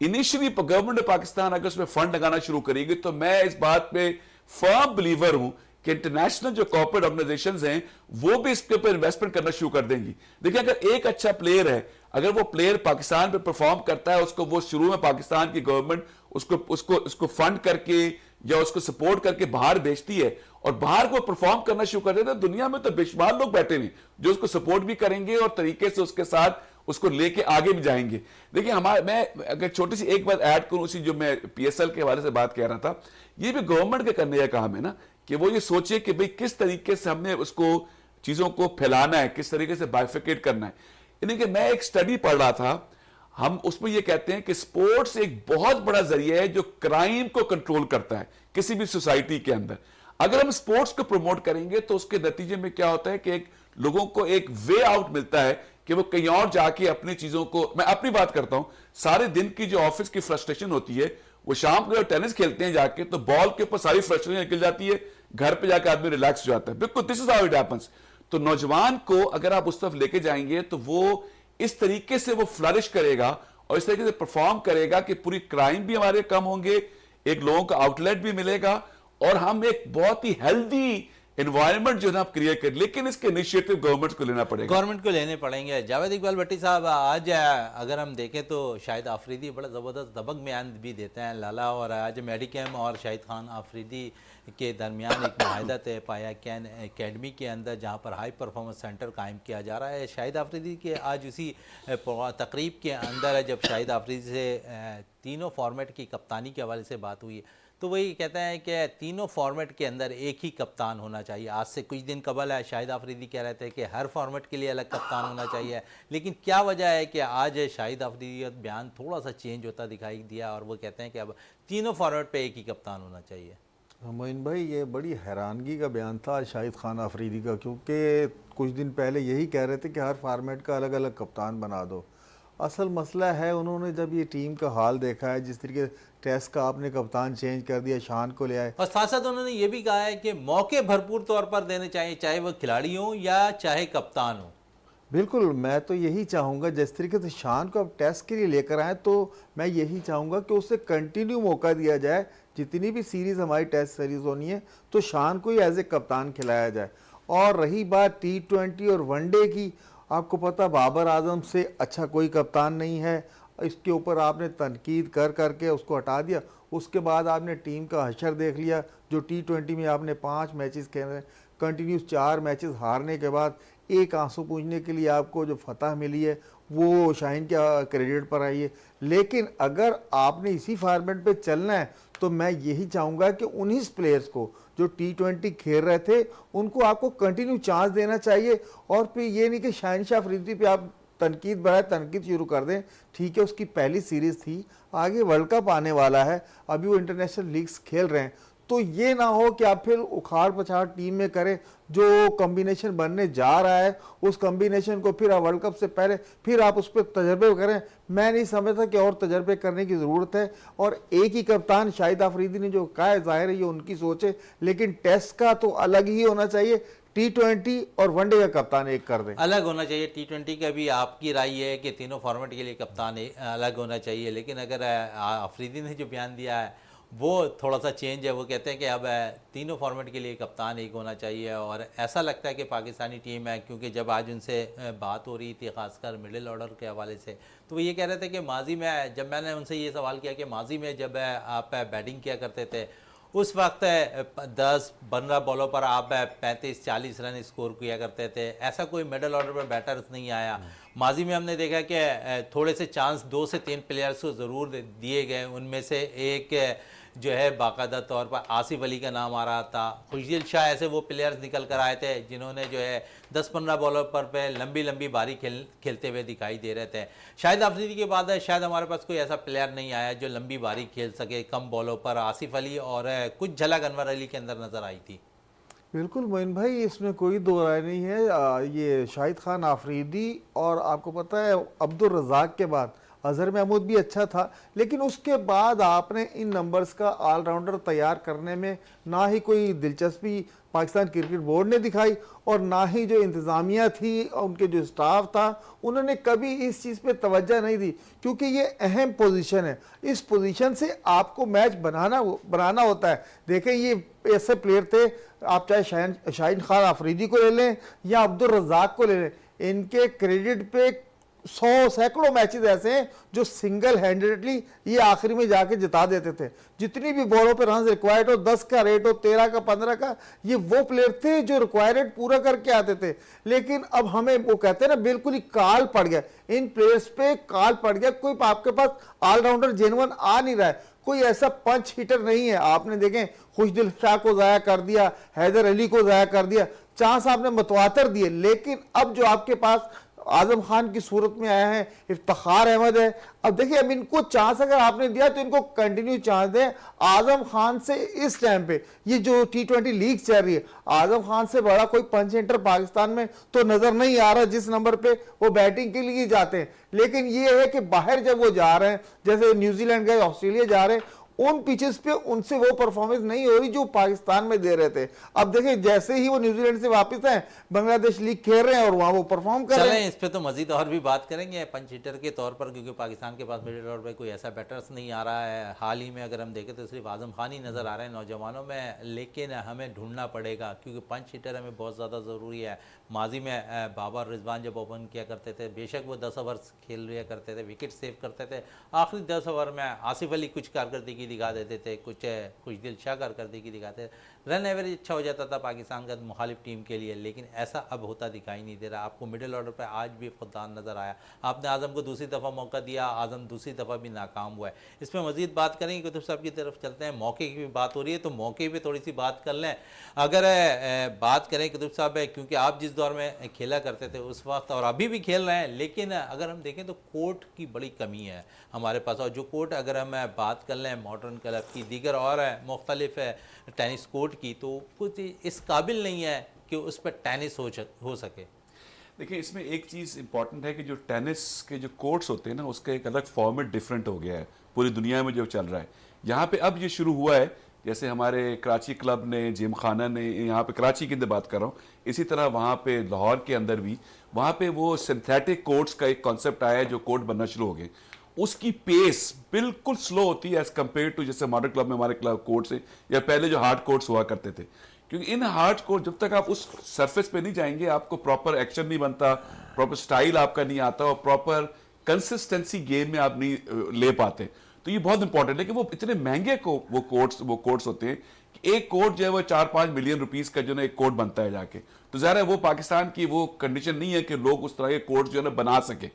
इनिशियली गवर्नमेंट पाकिस्तान अगर उसमें फंड लगाना शुरू करेगी तो मैं इस बात पे फर्म बिलीवर हूं कि इंटरनेशनल जो कॉर्पोरेट ऑर्गेनाइजेशंस हैं वो भी इसके ऊपर इन्वेस्टमेंट करना शुरू कर देंगी। देखिए, अगर एक अच्छा प्लेयर है, अगर वो प्लेयर पाकिस्तान पे परफॉर्म करता है, उसको वो शुरू में पाकिस्तान की गवर्नमेंट उसको फंड करके या उसको सपोर्ट करके बाहर भेजती है और बाहर को परफॉर्म करना शुरू कर देता है, दुनिया में तो बेशुमार लोग बैठे नहीं जो उसको सपोर्ट भी करेंगे और तरीके से उसके साथ उसको लेके आगे भी जाएंगे। देखिए, मैं अगर छोटी सी एक बात ऐड करूं, उसी जो मैं पीएसएल के हवाले से बात कह रहा था, ये भी गवर्नमेंट के करने का काम है ना कि वो ये सोचे कि भाई किस तरीके से हमने उसको चीजों को फैलाना है, किस तरीके से बाइफिकेट करना है। यानी कि मैं एक स्टडी पढ़ रहा था, हम उसमें ये कहते हैं कि स्पोर्ट्स एक बहुत बड़ा जरिया है जो क्राइम को कंट्रोल करता है किसी भी सोसाइटी के अंदर। अगर हम स्पोर्ट्स को प्रमोट करेंगे तो उसके नतीजे में क्या होता है कि लोगों को एक वे आउट मिलता है कि वो कहीं और जाके अपनी चीजों को, मैं अपनी बात करता हूं, सारे दिन की जो ऑफिस की फ्रस्ट्रेशन होती है, वो शाम को जब टेनिस खेलते हैं जाके तो बॉल के ऊपर सारी फ्रस्ट्रेशन निकल जाती है, घर पे जाकर आदमी रिलैक्स हो जाता है। बिल्कुल this is how it happens. तो नौजवान को अगर आप उस तरफ लेके जाएंगे तो वो इस तरीके से वो फ्लरिश करेगा और इस तरीके से परफॉर्म करेगा कि पूरी क्राइम भी हमारे कम होंगे, एक लोगों का आउटलेट भी मिलेगा और हम एक बहुत ही हेल्दी एनवायरनमेंट जो है ना क्रिएट कर। लेकिन इसके इनिशिएटिव गवर्नमेंट को लेना पड़ेगा, गवर्नमेंट को लेने पड़ेंगे। जावेद इकबाल भट्टी साहब, आज अगर हम देखें तो शाहिद आफरीदी बड़ा ज़बरदस्त दबंग बयान भी देते हैं लाला, और आज मेडिकैम और शाहिद खान आफरीदी के दरमियान एक माहिदा तय पाया कैन एकेडमी के अंदर, जहां पर हाई परफॉर्मेंस सेंटर कायम किया जा रहा है। शाहिद आफरीदी के आज उसी तकरीब के अंदर जब शाहिद आफरीदी से तीनों फॉर्मेट की कप्तानी के हवाले से बात हुई तो वही कहता है कि तीनों फॉर्मेट के अंदर एक ही कप्तान होना चाहिए। आज से कुछ दिन कबल है शाहिद आफरीदी कह रहे थे कि हर फॉर्मेट के लिए अलग कप्तान होना चाहिए, लेकिन क्या वजह है कि आज शाहिद आफरीदी का बयान थोड़ा सा चेंज होता दिखाई दिया और वो कहते हैं कि अब तीनों फॉर्मेट पे एक ही कप्तान होना चाहिए। मोइन भाई, ये बड़ी हैरानगी का बयान था शाहिद खान आफरीदी का, क्योंकि कुछ दिन पहले यही कह रहे थे कि हर फॉर्मेट का अलग अलग कप्तान बना दो। असल मसला है, उन्होंने जब ये टीम का हाल देखा है, जिस तरीके टेस्ट का आपने कप्तान चेंज कर दिया, शान को ले आए, और साथ साथ उन्होंने ये भी कहा है कि मौके भरपूर तौर पर देने चाहिए, चाहे वह खिलाड़ी हो या चाहे कप्तान हो। बिल्कुल, मैं तो यही चाहूँगा जिस तरीके से शान को अब टेस्ट के लिए लेकर आए, तो मैं यही चाहूँगा कि उसे कंटिन्यू मौका दिया जाए। जितनी भी सीरीज़ हमारी टेस्ट सीरीज़ होनी है तो शान को ही एज ए कप्तान खिलाया जाए। और रही बात T20 और वनडे की, आपको पता बाबर आजम से अच्छा कोई कप्तान नहीं है, इसके ऊपर आपने तनकीद कर करके उसको हटा दिया। उसके बाद आपने टीम का हशर देख लिया, जो T20 में आपने 5 मैचेस खेले, कंटिन्यूस 4 मैचेस हारने के बाद एक आंसू पूंछने के लिए आपको जो फतह मिली है वो शाहीन के क्रेडिट पर आई है। लेकिन अगर आपने इसी फॉर्मेट पे चलना है तो मैं यही चाहूँगा कि उन्हीं प्लेयर्स को जो T20 खेल रहे थे उनको आपको कंटिन्यू चांस देना चाहिए। और फिर ये नहीं कि शहनशाह अफरीदी पे आप तनकीद बढ़ाए, तनकीद शुरू कर दें। ठीक है, उसकी पहली सीरीज़ थी, आगे वर्ल्ड कप आने वाला है, अभी वो इंटरनेशनल लीग्स खेल रहे हैं, तो ये ना हो कि आप फिर उखाड़ पछाड़ टीम में करें। जो कॉम्बिनेशन बनने जा रहा है उस कॉम्बिनेशन को फिर वर्ल्ड कप से पहले फिर आप उस पर तजर्बे करें। मैं नहीं समझता कि और तजर्बे करने की ज़रूरत है। और एक ही कप्तान शाहिद आफरीदी ने जो कहा है, जाहिर है ये उनकी सोच है, लेकिन टेस्ट का तो अलग ही होना चाहिए। T20 और वनडे का कप्तान एक कर दें, अलग होना चाहिए। T20 का भी आपकी राय है कि तीनों फॉर्मेट के लिए कप्तान अलग होना चाहिए, लेकिन अगर आफरीदी ने जो बयान दिया है वो थोड़ा सा चेंज है। वो कहते हैं कि अब तीनों फॉर्मेट के लिए कप्तान एक होना चाहिए। और ऐसा लगता है कि पाकिस्तानी टीम है, क्योंकि जब आज उनसे बात हो रही थी खासकर मिडिल ऑर्डर के हवाले से, तो वो ये कह रहे थे कि माजी में, जब मैंने उनसे ये सवाल किया कि माजी में जब आप बैटिंग किया करते थे उस वक्त 10-15 बॉलों पर आप 35-40 रन स्कोर किया करते थे, ऐसा कोई मिडल ऑर्डर पर बैटर्स नहीं आया। माजी में हमने देखा कि थोड़े से चांस 2 से 3 प्लेयर्स को ज़रूर दिए गए, उनमें से एक जो है बाकायदा तौर पर आसिफ अली का नाम आ रहा था, खुशदिल शाह, ऐसे वो प्लेयर्स निकल कर आए थे जिन्होंने जो है 10-15 बॉलर पर लंबी लंबी बारी खेलते हुए दिखाई दे रहे थे। शाहिद आफरीदी के बाद शायद हमारे पास कोई ऐसा प्लेयर नहीं आया जो लंबी बारी खेल सके कम बॉलों पर। आसिफ अली और कुछ झलक अनवर अली के अंदर नज़र आई थी। बिल्कुल मोइन भाई, इसमें कोई दो राय नहीं है। ये शाहिद खान आफरीदी और आपको पता है अब्दुल रज़ाक के बाद अजहर महमूद भी अच्छा था, लेकिन उसके बाद आपने इन नंबर्स का ऑलराउंडर तैयार करने में ना ही कोई दिलचस्पी पाकिस्तान क्रिकेट बोर्ड ने दिखाई और ना ही जो इंतज़ामिया थी और उनके जो स्टाफ था उन्होंने कभी इस चीज़ पे तवज्जो नहीं दी, क्योंकि ये अहम पोजीशन है। इस पोजीशन से आपको मैच बनाना होता है। देखें, ये ऐसे प्लेयर थे, आप चाहे शाहीन खान अफरीदी को ले लें या अब्दुल रज़ाक को ले लें, इनके क्रेडिट पे 100 सैकड़ों मैचेस ऐसे हैं जो सिंगल हैंडेडली ये आखिरी में जाके जिता देते थे। जितनी भी बॉलों पे रन रिक्वायर्ड हो, 10 का रेट हो, 13 का, 15 का, ये वो प्लेयर थे जो रिक्वायर्ड पूरा करके आते थे। लेकिन अब हमें वो कहते हैं ना, बिल्कुल ही काल पड़ गया, इन प्लेयर्स पे काल पड़ गया। कोई आपके पास ऑलराउंडर जेन्युइन आ नहीं रहा है, कोई ऐसा पंच हिटर नहीं है। आपने देखें, खुशदिल शाह को जाया कर दिया, हैदर अली को जाया कर दिया, चांस आपने मतवातर दिए, लेकिन अब जो आपके पास आजम खान की सूरत में आया है, इफ्तिखार अहमद है। अब देखिए, अब इनको चांस अगर आपने दिया तो इनको कंटिन्यू चांस दें। आजम खान से इस टाइम पे ये जो T20 लीग चल रही है, आजम खान से बड़ा कोई पंच हिटर पाकिस्तान में तो नजर नहीं आ रहा, जिस नंबर पे वो बैटिंग के लिए जाते हैं। लेकिन ये है कि बाहर जब वो जा रहे हैं, जैसे न्यूजीलैंड गए, ऑस्ट्रेलिया जा रहे हैं, उन पिचेस पे उनसे वो परफॉर्मेंस नहीं हो रही जो पाकिस्तान में दे रहे थे। अब देखिए, जैसे ही वो न्यूजीलैंड से वापस आए, बांग्लादेश लीग खेल रहे हैं और वहां वो परफॉर्म कर रहे हैं। इस पे तो मजीद और भी बात करेंगे पंच हिटर के तौर पर, क्योंकि पाकिस्तान के पास मिडिल ऑर्डर पे कोई ऐसा बैटर्स नहीं आ रहा है। हाल ही में अगर हम देखें तो सिर्फ आजम खान ही नज़र आ रहे हैं नौजवानों में, लेकिन हमें ढूंढना पड़ेगा क्योंकि पंच हिटर हमें बहुत ज़्यादा ज़रूरी है। माजी में बाबर रिजवान जब ओपन किया करते थे, बेशक वो 10 ओवर्स खेल लिया करते थे, विकेट सेव करते थे, आखिरी 10 ओवर में आसिफ अली कुछ कारकर्दगी दिखा देते थे, कुछ दिल शाह कारकर्दगी दिखाते, रन एवरेज अच्छा हो जाता था पाकिस्तान का मुखालिफ टीम के लिए, लेकिन ऐसा अब होता दिखाई नहीं दे रहा। आपको मिडिल ऑर्डर पर आज भी फुकदान नज़र आया। आपने आजम को दूसरी दफ़ा मौका दिया, आजम दूसरी दफ़ा भी नाकाम हुआ है। इस पर मजीद बात करेंगे, कुतुब साहब की तरफ चलते हैं। मौके की भी बात हो रही है तो मौके पर थोड़ी सी बात कर लें। अगर बात करें कुतुब साहब, क्योंकि आप जिस दौर में खेला करते थे उस वक्त और अभी भी खेल रहे हैं, लेकिन अगर हम देखें तो कोर्ट की बड़ी कमी है हमारे पास। और जो कोर्ट अगर हम बात कर लें मॉडर्न क्लब की, दीगर और मुख्तलिफ टेनिस कोर्ट की, तो कुछ इस काबिल नहीं है कि उस पर टेनिस हो सके। देखिए, इसमें एक चीज़ इंपॉर्टेंट है कि जो टेनिस के जो कोर्ट्स होते हैं ना, उसका एक अलग फॉर्मेट डिफरेंट हो गया है पूरी दुनिया में जो चल रहा है। यहाँ पे अब ये शुरू हुआ है, जैसे हमारे कराची क्लब ने, जिम खाना ने, यहाँ पे कराची की बात कर रहा हूँ, इसी तरह वहाँ पे लाहौर के अंदर भी वहाँ पे वो सिंथेटिक कोर्ट्स का एक कॉन्सेप्ट आया है जो कोर्ट बनना शुरू हो गए। उसकी पेस बिल्कुल स्लो होती है एज कम्पेयर टू जैसे मॉडर्न क्लब में हमारे क्लब कोर्ट्स हैं या पहले जो हार्ड कोर्ट्स हुआ करते थे। क्योंकि इन हार्ड कोर्ट जब तक आप उस सरफेस पे नहीं जाएंगे, आपको प्रॉपर एक्शन नहीं बनता, प्रॉपर स्टाइल आपका नहीं आता और प्रॉपर कंसिस्टेंसी गेम में आप नहीं ले पाते। तो ये बहुत इंपॉर्टेंट है कि वो इतने महंगे को वो कोर्ट्स होते हैं कि एक कोर्ट जो है वो 4-5 मिलियन रुपीस का जो है एक कोर्ट बनता है जाके। तो ज़ाहिर है वो पाकिस्तान की वो कंडीशन नहीं है कि लोग उस तरह के कोर्ट जो है ना बना सके।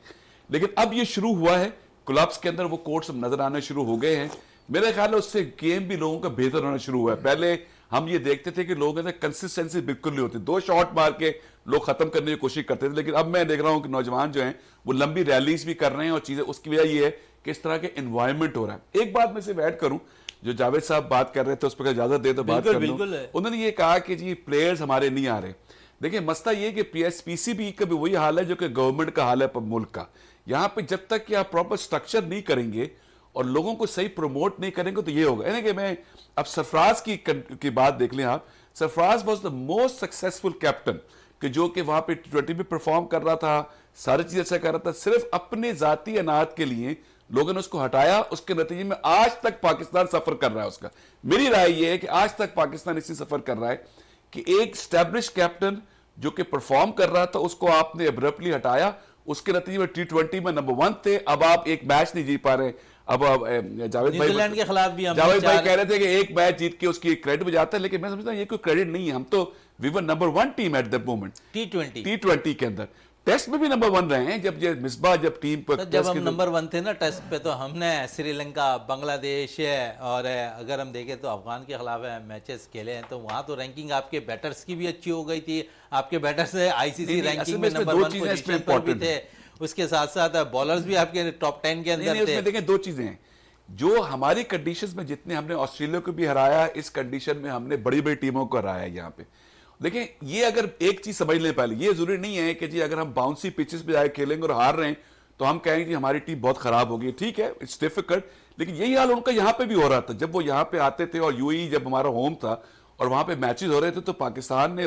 लेकिन अब ये शुरू हुआ है, क्लब्स के अंदर वो कोर्ट्स नजर आने शुरू हो गए हैं। मेरे ख्याल है उससे गेम भी लोगों का बेहतर होना शुरू हुआ है। पहले हम ये देखते थे कि लोगों के कंसिस्टेंसी बिल्कुल नहीं होती, 2 शॉट मार के लोग खत्म करने की कोशिश करते थे। लेकिन अब मैं देख रहा हूं कि नौजवान जो हैं वो लंबी रैलीज भी कर रहे हैं और चीजें, उसकी वजह ये है कि इस तरह के एनवायरनमेंट हो रहा है। एक बात मैं सिर्फ ऐड करूं, जो जावेद साहब बात कर रहे थे उस पर इजाजत दे तो बात कर लूं। उन्होंने ये कहा कि जी प्लेयर्स हमारे नहीं आ रहे। देखिए, मसला ये कि PSPCB का भी वही हाल है जो कि गवर्नमेंट का हाल है मुल्क का। यहाँ पे जब तक कि आप प्रॉपर स्ट्रक्चर नहीं करेंगे और लोगों को सही प्रमोट नहीं करेंगे तो ये होगा। यानी कि मैं अब सरफराज की बात देख लें आप, Sarfaraz was the most successful captain कि जो कि वहां पे T20 में परफॉर्म कर रहा था, सारी चीजें अच्छा कर रहा था, सिर्फ अपने जाती अनाहत के लिए लोगों ने उसको हटाया। उसके नतीजे में आज तक पाकिस्तान सफर कर रहा है। उसका मेरी राय यह है कि आज तक पाकिस्तान इसी सफर कर रहा है कि एक स्टैब्लिश कैप्टन जो कि परफॉर्म कर रहा था उसको आपने अब्रप्टली हटाया। उसके नतीजे में T20 में नंबर 1 थे, अब आप एक मैच नहीं जीत पा रहे। अब जावेद भाई के खिलाफ भी जावेद भाई कह रहे थे कि एक मैच जीत के उसकी क्रेडिट में जाता है, लेकिन मैं समझता हूं ये कोई क्रेडिट नहीं है। हम तो we were number 1 team at the moment T20 के अंदर। टेस्ट में भी नंबर 1 रहे हैं जब मिसबा जब टीम पर जब हम नंबर 1 थे ना टेस्ट पे, तो हमने श्रीलंका, बांग्लादेश और अगर हम देखें तो अफगान के खिलाफ मैचेस खेले हैं, तो वहाँ तो रैंकिंग आपके बैटर्स की भी अच्छी हो गई थी। आपके बैटर्स ICC रैंकिंग में नंबर 1 पोजीशन पर भी थे। उसके साथ साथ बॉलर्स भी आपके टॉप 10 के अंदर थे। देखें, 2 चीजें हैं जो हमारी कंडीशंस में, जितने हमने ऑस्ट्रेलिया को भी हराया, इस कंडीशन में हमने बड़ी बड़ी टीमों को हराया यहाँ पे। देखें, ये अगर एक चीज समझ लें पहले, ये जरूरी नहीं है कि जी अगर हम बाउंसी पिचेस पे जाके खेलेंगे और हार रहे हैं तो हम कहेंगे कि हमारी टीम बहुत खराब होगी। ठीक है, इट्स डिफिकल्ट, लेकिन यही हाल उनका यहाँ पे भी हो रहा था। जब वो यहाँ पे आते थे और यूएई जब हमारा होम था और वहां पे मैचेस हो रहे थे, तो पाकिस्तान ने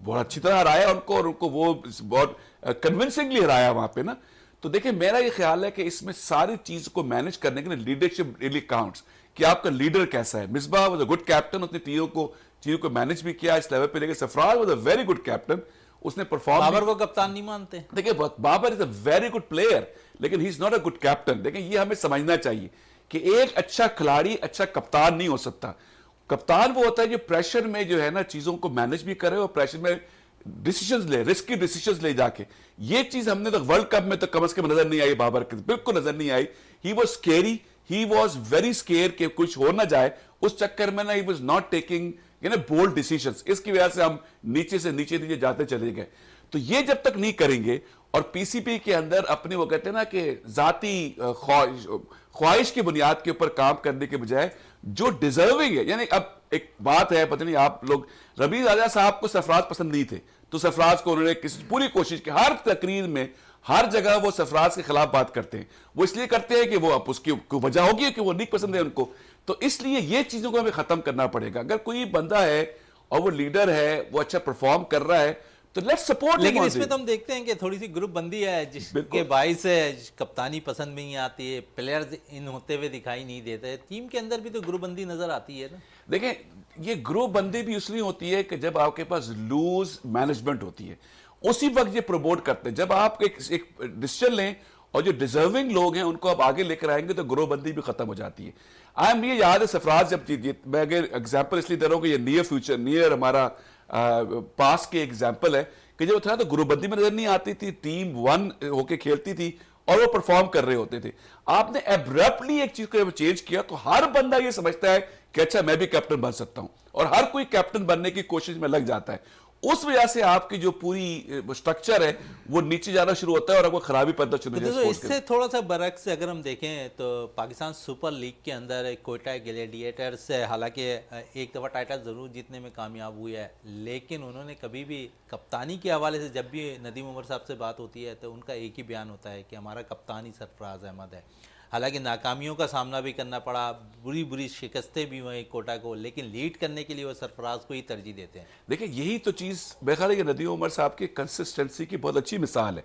बहुत अच्छी तरह हराया उनको, और उनको वो बहुत कन्विंसिंगली हराया वहां पे ना। तो देखिए, मेरा ये ख्याल है कि इसमें सारी चीज को मैनेज करने के लिए लीडरशिप रियली काउंट्स, कि आपका लीडर कैसा है। Misbah was a good captain, उसने चीजों को मैनेज भी किया इस लेवल पे, लेकिन Sarfaraz was a very good captain, उसने परफॉर्म। बाबर को कप्तान नहीं मानते। देखिए, Babar is a very good player, लेकिन he is not a good captain. देखिए, ये हमें समझना चाहिए कि एक अच्छा खिलाड़ी अच्छा कप्तान नहीं हो सकता। कप्तान वो होता है जो प्रेशर में जो है ना चीजों को मैनेज भी करे और प्रेशर में डिसीजंस ले, रिस्की डिसीजंस ले जाके। ये चीज हमने तो वर्ल्ड कप में तो कम से कम नजर नहीं आई बाबर के, बिल्कुल नजर नहीं आई। He was scary, he was very scare कि कुछ हो ना जाए। उस चक्कर में ना he was not taking bold decisions. इसकी वजह से हम नीचे से नीचे नीचे जाते चले गए। तो ये जब तक नहीं करेंगे और पीसीपी के अंदर अपने वो कहते हैं ना कि जाती ख्वाहिश की बुनियाद के ऊपर काम करने के बजाय जो डिजर्विंग है, यानी अब एक बात है, पता नहीं आप लोग, रबीज राजा साहब को सरफराज पसंद नहीं थे, तो सरफराज को उन्होंने पूरी कोशिश की, हर तकरीर में हर जगह वो सरफराज के खिलाफ बात करते हैं। वो इसलिए करते हैं कि वो अब उसकी वजह होगी कि वो नहीं पसंद है उनको। तो इसलिए ये चीजों को हमें खत्म करना पड़ेगा। अगर कोई बंदा है और वो लीडर है, वो अच्छा परफॉर्म कर रहा है, तो लेट्स सपोर्ट। लेकिन इसमें तो हम देखते हैं कि थोड़ी सी ग्रुप बंदी है, जिसके बाइस है कप्तानी पसंद भी नहीं आती है, प्लेयर्स इन होते हुए दिखाई नहीं देते। टीम के अंदर भी तो ग्रुप बंदी नजर आती है ना। देखें, ये ग्रुप बंदी भी इसलिए होती है कि जब आपके पास लूज मैनेजमेंट होती है, उसी वक्त ये प्रमोट करते हैं। जब आप एक डिसीजन लें और जो डिजर्विंग लोग हैं उनको आप आगे लेकर आएंगे, तो ग्रुप बंदी भी खत्म हो जाती है। ये याद है सरफराज जब मैं अगर एग्जाम्पल इसलिए दे रहा हूं कि ये नियर फ्यूचर, नियर हमारा पास के एग्जाम्पल है कि जब था तो ग्रुपबंदी में नजर नहीं आती थी, टीम वन होके खेलती थी और वो परफॉर्म कर रहे होते थे। आपने एब्रप्टली एक चीज को चेंज किया, तो हर बंदा ये समझता है कि अच्छा मैं भी कैप्टन बन सकता हूं, और हर कोई कैप्टन बनने की कोशिश में लग जाता है। उस वजह से आपकी जो पूरी स्ट्रक्चर है वो नीचे जाना शुरू होता है और आपको खराबी पैदा शुरू हो जाती है। इससे थोड़ा सा बरक्स से अगर हम देखें तो पाकिस्तान सुपर लीग के अंदर कोयटा ग्लैडिएटर्स हालांकि एक दफ़ा टाइटल ज़रूर जीतने में कामयाब हुई है, लेकिन उन्होंने कभी भी कप्तानी के हवाले से जब भी नदीम उमर साहब से बात होती है तो उनका एक ही बयान होता है कि हमारा कप्तान ही सरफराज अहमद है। हालांकि नाकामियों का सामना भी करना पड़ा, बुरी बुरी शिकस्तें भी हुई कोटा को, लेकिन लीड करने के लिए वो सरफराज को ही तरजीह देते हैं। देखिए, यही तो चीज़ मेरे ख्याल है नदीम उमर साहब की कंसिस्टेंसी की बहुत अच्छी मिसाल है।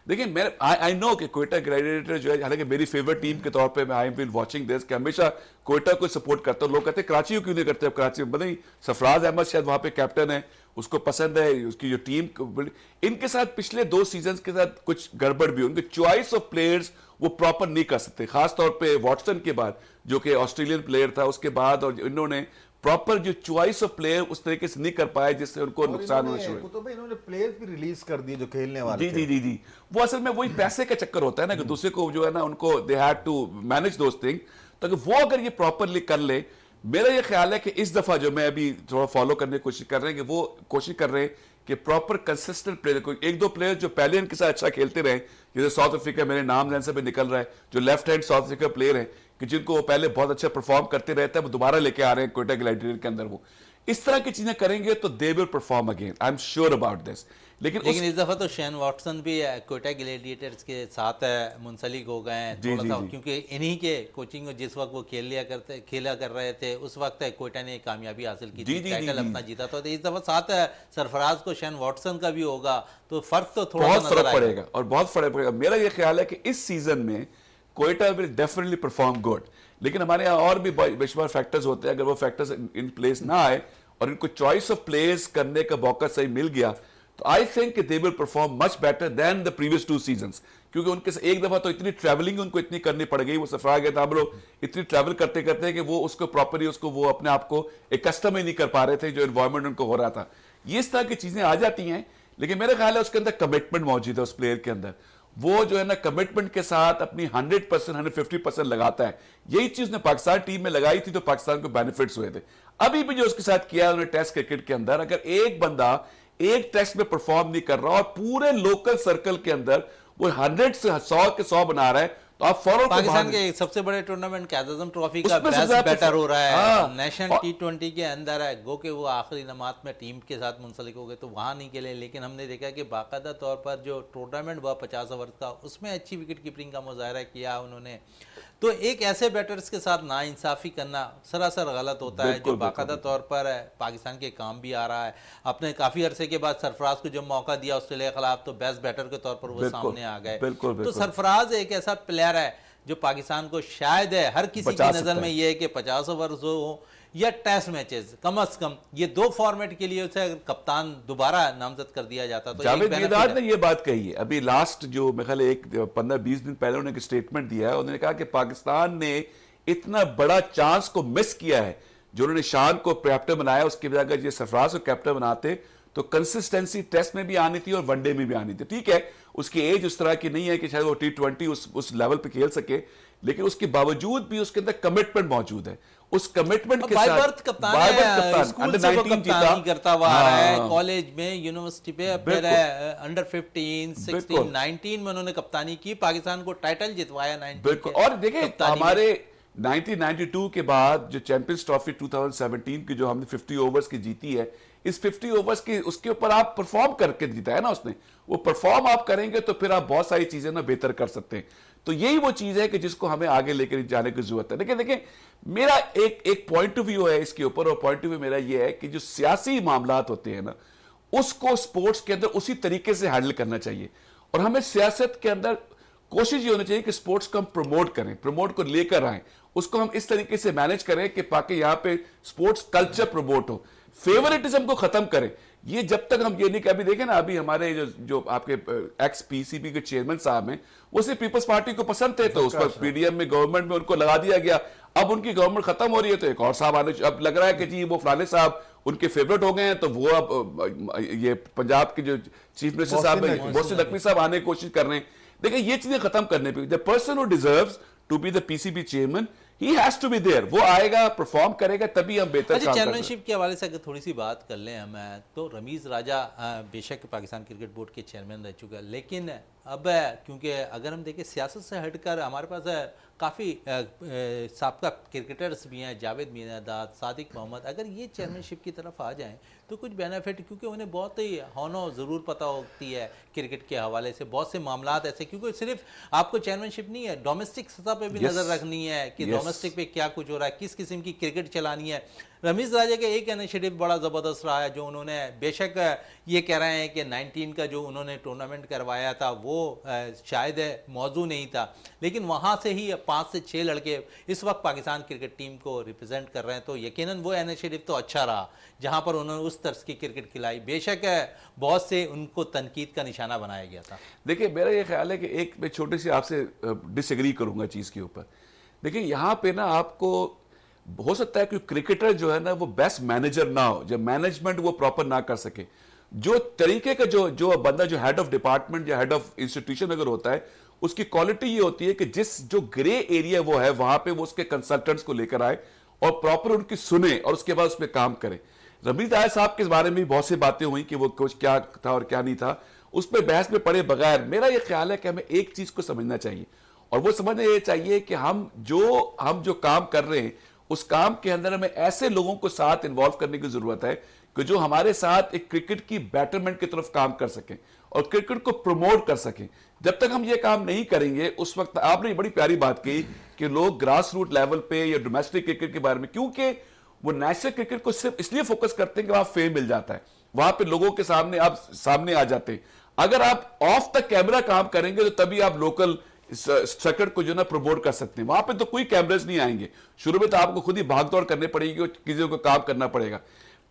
देखिए, मैं आई नो कि कोयटा ग्लैडिएटर जो है, हालांकि मेरी फेवरेट टीम के तौर पे मैं आई बीन वाचिंग दिस कि हमेशा कोयटा को सपोर्ट करता हूँ। लोग कहते हैं कराची को क्यों नहीं करते, अब कराची में नहीं, सरफराज अहमद शायद वहाँ पे कैप्टन है, उसको पसंद है, उसकी जो टीम। इनके साथ पिछले 2 सीजन के साथ कुछ गड़बड़ भी, उनके चॉइस ऑफ प्लेयर्स वो प्रॉपर नहीं कर सकते, खासतौर पे वॉटसन के बाद जो कि ऑस्ट्रेलियन प्लेयर था उसके बाद, और इन्होंने प्रॉपर जो चॉइस ऑफ प्लेयर उस तरीके से नहीं कर पाए जिससे उनको नुकसान होना शुरू। तो भाई इन्होंने प्लेयर्स भी रिलीज कर दिए जो खेलने वाले जी जी जी, वो असल में वही पैसे का चक्कर होता है ना कि दूसरे को जो है ना उनको they have to manage those thing. तो वो अगर ये प्रॉपरली कर ले, मेरा ये ख्याल है कि इस दफा जो मैं अभी थोड़ा फॉलो करने की कोशिश कर रहे हैं कि वो कोशिश कर रहे हैं कि प्रॉपर कंसिस्टेंट प्लेयर, कोई 1-2 प्लेयर जो पहले इनके साथ अच्छा खेलते रहे, जैसे साउथ अफ्रीका, मेरे नाम जैसे पे निकल रहा है, जो left hand south Africa player है कि जिनको वो पहले बहुत अच्छा परफॉर्म करते रहते हैं, वो दोबारा लेके आ रहे हैं कोयटा ग्लैडिएटर के अंदर। वो इस तरह की चीजें करेंगे तो they will perform again, I am sure about this. लेकिन इस दफा तो शेन वॉटसन भी कोयटा ग्लैडिएटर्स के साथ मुंसलिक हो गए हैं थोड़ा सा, क्योंकि इन्हीं के कोचिंग जिस वक्त वो खेला कर रहे थे उस वक्त कोयटा ने कामयाबी हासिल की थी, टाइटल अपना जीता। तो इस दफा साथ सरफराज को शेन वॉटसन का भी होगा, तो फर्क तो थोड़ा बहुत फर्क पड़ेगा और बहुत फर्क पड़ेगा। मेरा ये ख्याल है कि इस सीजन में Quetta will definitely perform good, लेकिन हमारे यहाँ और भी बेशुमार फैक्टर्स होते हैं। अगर वो फैक्टर्स इन प्लेस ना आए और इनको चॉइस ऑफ प्लेयर्स करने का मौका सही मिल गया, तो I think they will perform much better than the previous 2 seasons. क्योंकि उनके एक दफा तो इतनी ट्रैवलिंग उनको इतनी करनी पड़ गई, वो सरफराज गए थे लोग इतनी ट्रैवल करते करते कि वो उसको प्रॉपरली उसको वो अपने आप को एक कस्टम ही नहीं कर पा रहे थे जो एनवायरमेंट उनको हो रहा था। ये इस तरह की चीजें आ जाती हैं, लेकिन मेरा ख्याल है उसके अंदर कमिटमेंट मौजूद है उस प्लेयर के अंदर। वो जो है ना कमिटमेंट के साथ अपनी 100% 150% लगाता है। यही चीज ने पाकिस्तान टीम में लगाई थी तो पाकिस्तान को बेनिफिट्स हुए थे। अभी भी जो उसके साथ किया उन्होंने टेस्ट क्रिकेट के अंदर, अगर एक बंदा एक टेस्ट में परफॉर्म नहीं कर रहा और पूरे लोकल सर्कल के अंदर वो 100 से 100 के 100 बना रहा है, तो आप फौरन पाकिस्तान के सबसे बड़े टूर्नामेंट काज़म ट्रॉफी का उसमें बेस्ट बैटर हो रहा है। हाँ, नेशनल T20 के अंदर है, गो के वो आखिरी नमात में टीम के साथ मुंसलिक हो गए तो वहाँ नहीं खेले, लेकिन हमने देखा कि बाकायदा तौर पर जो टूर्नामेंट हुआ 50 ओवर का, उसमें अच्छी विकेट कीपिंग का मुजाहरा किया उन्होंने। तो एक ऐसे बैटर्स के साथ नाइंसाफ़ी करना सरासर गलत होता है, जो बाकायदा तौर पर पाकिस्तान के काम भी आ रहा है। अपने काफ़ी अरसे के बाद सरफराज को जब मौका दिया ऑस्ट्रेलिया के खिलाफ तो बेस्ट बैटर के तौर पर वो सामने आ गए। तो सरफराज एक ऐसा प्लेयर है जो पाकिस्तान को शायद है हर किसी की नज़र में ये है कि 50 ओवर हो या टेस्ट मैचेस, कम से कम ये दो फॉर्मेट के लिए उसे कप्तान दोबारा नामजद कर दिया जाता तो जावेद मियांदाद ने ये बात कही है अभी लास्ट जो मेरे ख्याल एक 15-20 दिन पहले उन्होंने एक स्टेटमेंट दिया है। उन्होंने कहा कि पाकिस्तान ने इतना बड़ा चांस को मिस किया है, जो उन्होंने शान को कैप्टन बनाया, उसके बजाय अगर ये सरफराज को कैप्टन बनाते तो कंसिस्टेंसी टेस्ट में भी आनी थी और वनडे में भी आनी थी। ठीक है, उसकी एज उस तरह की नहीं है कि शायद वो T20 उस लेवल पे खेल सके, लेकिन उसके बावजूद भी उसके अंदर कमिटमेंट मौजूद है। उस कमिटमेंट के साथ कप्तान अंडर 19 जीता करता हुआ आ रहा है, कॉलेज में, यूनिवर्सिटी पे, फिर अंडर 15, 16, 19 में उन्होंने कप्तानी की, पाकिस्तान को टाइटल जितवाया 19। बिल्कुल, और देखिए हमारे 1992 के बाद जो चैंपियंस ट्रॉफी 2017 की जो हमने 50 ओवर्स की जीती है, इस 50 ओवर्स की उसके ऊपर आप परफॉर्म करके जीता है ना उसने, वो परफॉर्म आप करेंगे तो फिर आप बहुत सारी चीजें ना बेहतर कर सकते हैं। तो यही वो चीज है कि जिसको हमें आगे लेकर जाने की जरूरत है। लेकिन देखिए मेरा एक पॉइंट ऑफ व्यू है इसके ऊपर, और पॉइंट ऑफ व्यू मेरा ये है कि जो सियासी मामलात होते हैं ना, उसको स्पोर्ट्स के अंदर उसी तरीके से हैंडल करना चाहिए। और हमें सियासत के अंदर कोशिश ये होनी चाहिए कि स्पोर्ट्स को हम प्रमोट करें, प्रमोट को लेकर आए, उसको हम इस तरीके से मैनेज करें कि ताकि यहां पे स्पोर्ट्स कल्चर प्रमोट हो, फेवरेटिज्म को खत्म करें। ये जब तक हम ये नहीं, अभी देखें ना, अभी हमारे जो आपके एक्स पीसीबी के चेयरमैन साहब हैं, वो सिर्फ पीपल्स पार्टी को पसंद थे तो उस पर पीडीएम में गवर्नमेंट में उनको लगा दिया गया। अब उनकी गवर्नमेंट खत्म हो रही है तो एक और साहब आने, अब लग रहा है कि जी वो फलाने साहब उनके फेवरेट हो गए हैं, तो वो अब ये पंजाब के जो चीफ मिनिस्टर साहब हैं मोहसिन नकवी साहब आने की कोशिश कर रहे हैं। देखिए ये चीजें खत्म करने पे, the person who deserves to be the PCB chairman, he has to be there, वो आएगा, परफॉर्म करेगा, तभी हम बेहतर काम करेंगे। चैंपियनशिप के हवाले से अगर थोड़ी सी बात कर लें हम, तो रमीज राजा बेशक पाकिस्तान क्रिकेट बोर्ड के चेयरमैन रह चुका है, लेकिन अब क्योंकि अगर हम देखें सियासत से हटकर हमारे पास काफ़ी साबका क्रिकेटर्स भी हैं, जावेद मियांदाद, सादिक मोहम्मद, अगर ये चेयरमैनशिप की तरफ आ जाएं तो कुछ बेनिफिट, क्योंकि उन्हें बहुत ही होनो ज़रूर पता होती है क्रिकेट के हवाले से, बहुत से मामलात ऐसे, क्योंकि सिर्फ आपको चेयरमैनशिप नहीं है, डोमेस्टिक सतह पे भी नज़र रखनी है कि डोमेस्टिक पे क्या कुछ हो रहा है, किस किस्म की क्रिकेट चलानी है। रमीज राजा का एक इनिशिएटिव बड़ा ज़बरदस्त रहा है, जो उन्होंने बेशक ये कह रहे हैं कि 19 का जो उन्होंने टूर्नामेंट करवाया था वो शायद मौजू नहीं था, लेकिन वहाँ से ही 5 से 6 लड़के इस वक्त पाकिस्तान क्रिकेट टीम को रिप्रेजेंट कर रहे हैं, तो यकीनन वो इनिशिएटिव तो अच्छा रहा जहाँ पर उन्होंने उस तर्ज की क्रिकेट खिलाई। बेशक बहुत से उनको तनकीद का निशाना बनाया गया था। देखिए मेरा ये ख्याल है कि एक मैं छोटी सी आपसे डिसएग्री करूँगा चीज़ के ऊपर। देखिए यहाँ पे ना आपको हो सकता है कि क्रिकेटर जो है ना वो बेस्ट मैनेजर ना हो, जब मैनेजमेंट वो प्रॉपर ना कर सके, जो तरीके का जो बंदा जो हेड ऑफ डिपार्टमेंट या हेड ऑफ इंस्टीट्यूशन अगर होता है, उसकी क्वालिटी ये होती है कि जिस जो ग्रे एरिया वो है वहां पे वो उसके कंसल्टेंट्स को लेकर आए और प्रॉपर उनकी सुने और उसके बाद उस पर काम करे। रमीज राजा साहब के बारे में भी बहुत सी बातें हुई कि वो कुछ क्या था और क्या नहीं था, उस पर बहस में पड़े बगैर मेरा ये ख्याल है कि हमें एक चीज को समझना चाहिए, और वो समझना ये चाहिए कि हम जो काम कर रहे हैं उस काम के अंदर हमें ऐसे लोगों को साथ इन्वॉल्व करने की जरूरत है कि जो हमारे साथ एक क्रिकेट की बेटरमेंट की तरफ काम कर सकें और क्रिकेट को प्रमोट कर सकें। जब तक हम ये काम नहीं करेंगे, उस वक्त आपने बड़ी प्यारी बात कही कि लोग ग्रास रूट लेवल पे या डोमेस्टिक क्रिकेट के बारे में, क्योंकि वो नेशनल क्रिकेट को सिर्फ इसलिए फोकस करते हैं कि वहां फेम मिल जाता है, वहां पे लोगों के सामने आप सामने आ जाते हैं। अगर आप ऑफ द कैमरा काम करेंगे तो तभी आप लोकल स्ट्रक्चर को जो ना प्रमोट कर सकते हैं। वहां पे तो कोई कैमरेज नहीं आएंगे, शुरू में तो आपको खुद ही भागदौड़ करनी पड़ेगी और किसी को काम करना पड़ेगा।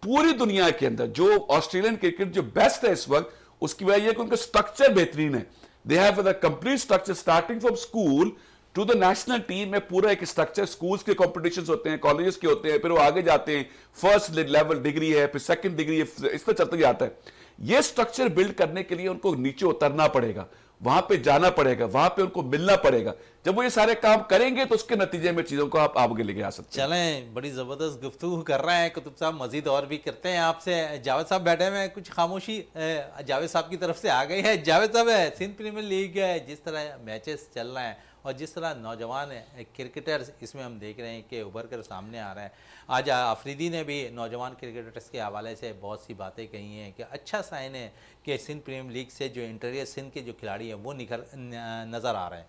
पूरी दुनिया के अंदर जो ऑस्ट्रेलियन क्रिकेट जो बेस्ट है इस वक्त, उसकी वजह यह कि उनका स्ट्रक्चर बेहतरीन है। They have the complete structure starting from school to the national team में पूरा एक स्ट्रक्चर, स्कूल्स के कॉम्पिटिशंस होते हैं, कॉलेजेस के होते हैं, फिर वो आगे जाते हैं, फर्स्ट लेवल डिग्री है, फिर सेकंड डिग्री है, इस पर चलते जाता है। ये स्ट्रक्चर बिल्ड करने के लिए उनको नीचे उतरना पड़ेगा, वहां पे जाना पड़ेगा, वहां पे उनको मिलना पड़ेगा। जब वो ये सारे काम करेंगे तो उसके नतीजे में चीजों को आप आगे लेके आ सकते हैं। चलें, बड़ी जबरदस्त गुफ्तगू कर रहे हैं कुतुब साहब, मजीद और भी करते हैं आपसे। जावेद साहब बैठे हुए, कुछ खामोशी जावेद साहब की तरफ से आ गई है। जावेद साहब, सिंध प्रीमियर लीग जिस तरह मैचेस चल रहे हैं और जिस तरह नौजवान क्रिकेटर्स इसमें हम देख रहे हैं कि उभर कर सामने आ रहे हैं। आज अफरीदी ने भी नौजवान क्रिकेटर्स के हवाले से बहुत सी बातें कही हैं कि अच्छा साइन है कि सिंध प्रीमियर लीग से जो इंटीरियर सिंध के जो खिलाड़ी हैं वो निखर नज़र आ रहे हैं।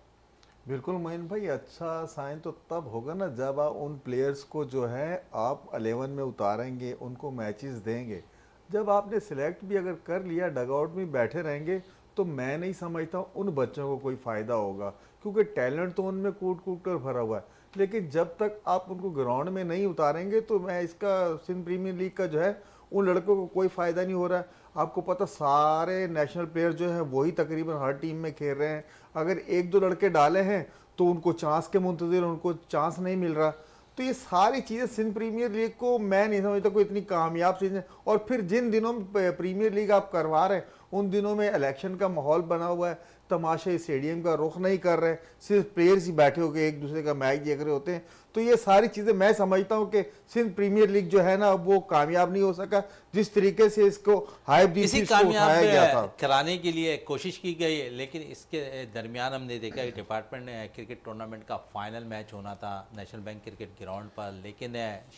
बिल्कुल मोइन भाई, अच्छा साइन तो तब होगा ना जब आप उन प्लेयर्स को जो है आप 11 में उतारेंगे, उनको मैचेस देंगे। जब आपने सिलेक्ट भी अगर कर लिया, डगआउट में बैठे रहेंगे, तो मैं नहीं समझता उन बच्चों को कोई फ़ायदा होगा, क्योंकि टैलेंट तो उनमें कूट कूट कर भरा हुआ है। लेकिन जब तक आप उनको ग्राउंड में नहीं उतारेंगे तो मैं इसका सिंध प्रीमियर लीग का जो है उन लड़कों को कोई फ़ायदा नहीं हो रहा है। आपको पता सारे नेशनल प्लेयर जो हैं वही तकरीबन हर टीम में खेल रहे हैं। अगर एक दो लड़के डाले हैं तो उनको चांस के मुंतज़िर, उनको चांस नहीं मिल रहा। तो ये सारी चीज़ें सिंध प्रीमियर लीग को मैं नहीं समझता कोई इतनी कामयाब चीज़ें। और फिर जिन दिनों में प्रीमियर लीग आप करवा रहे हैं उन दिनों में इलेक्शन का माहौल बना हुआ है, तमाशे स्टेडियम का रुख नहीं कर रहे, सिर्फ प्लेयर्स ही बैठे होकर एक दूसरे का मैच देख रहे होते हैं। तो ये सारी चीज़ें मैं समझता हूँ कि सिंध प्रीमियर लीग जो है ना वो कामयाब नहीं हो सका जिस तरीके से इसको हाइप दी थी, इसको उठाया गया था। कराने के लिए कोशिश की गई, लेकिन इसके दरमियान हमने देखा कि डिपार्टमेंट क्रिकेट टूर्नामेंट का फाइनल मैच होना था नेशनल बैंक क्रिकेट ग्राउंड पर, लेकिन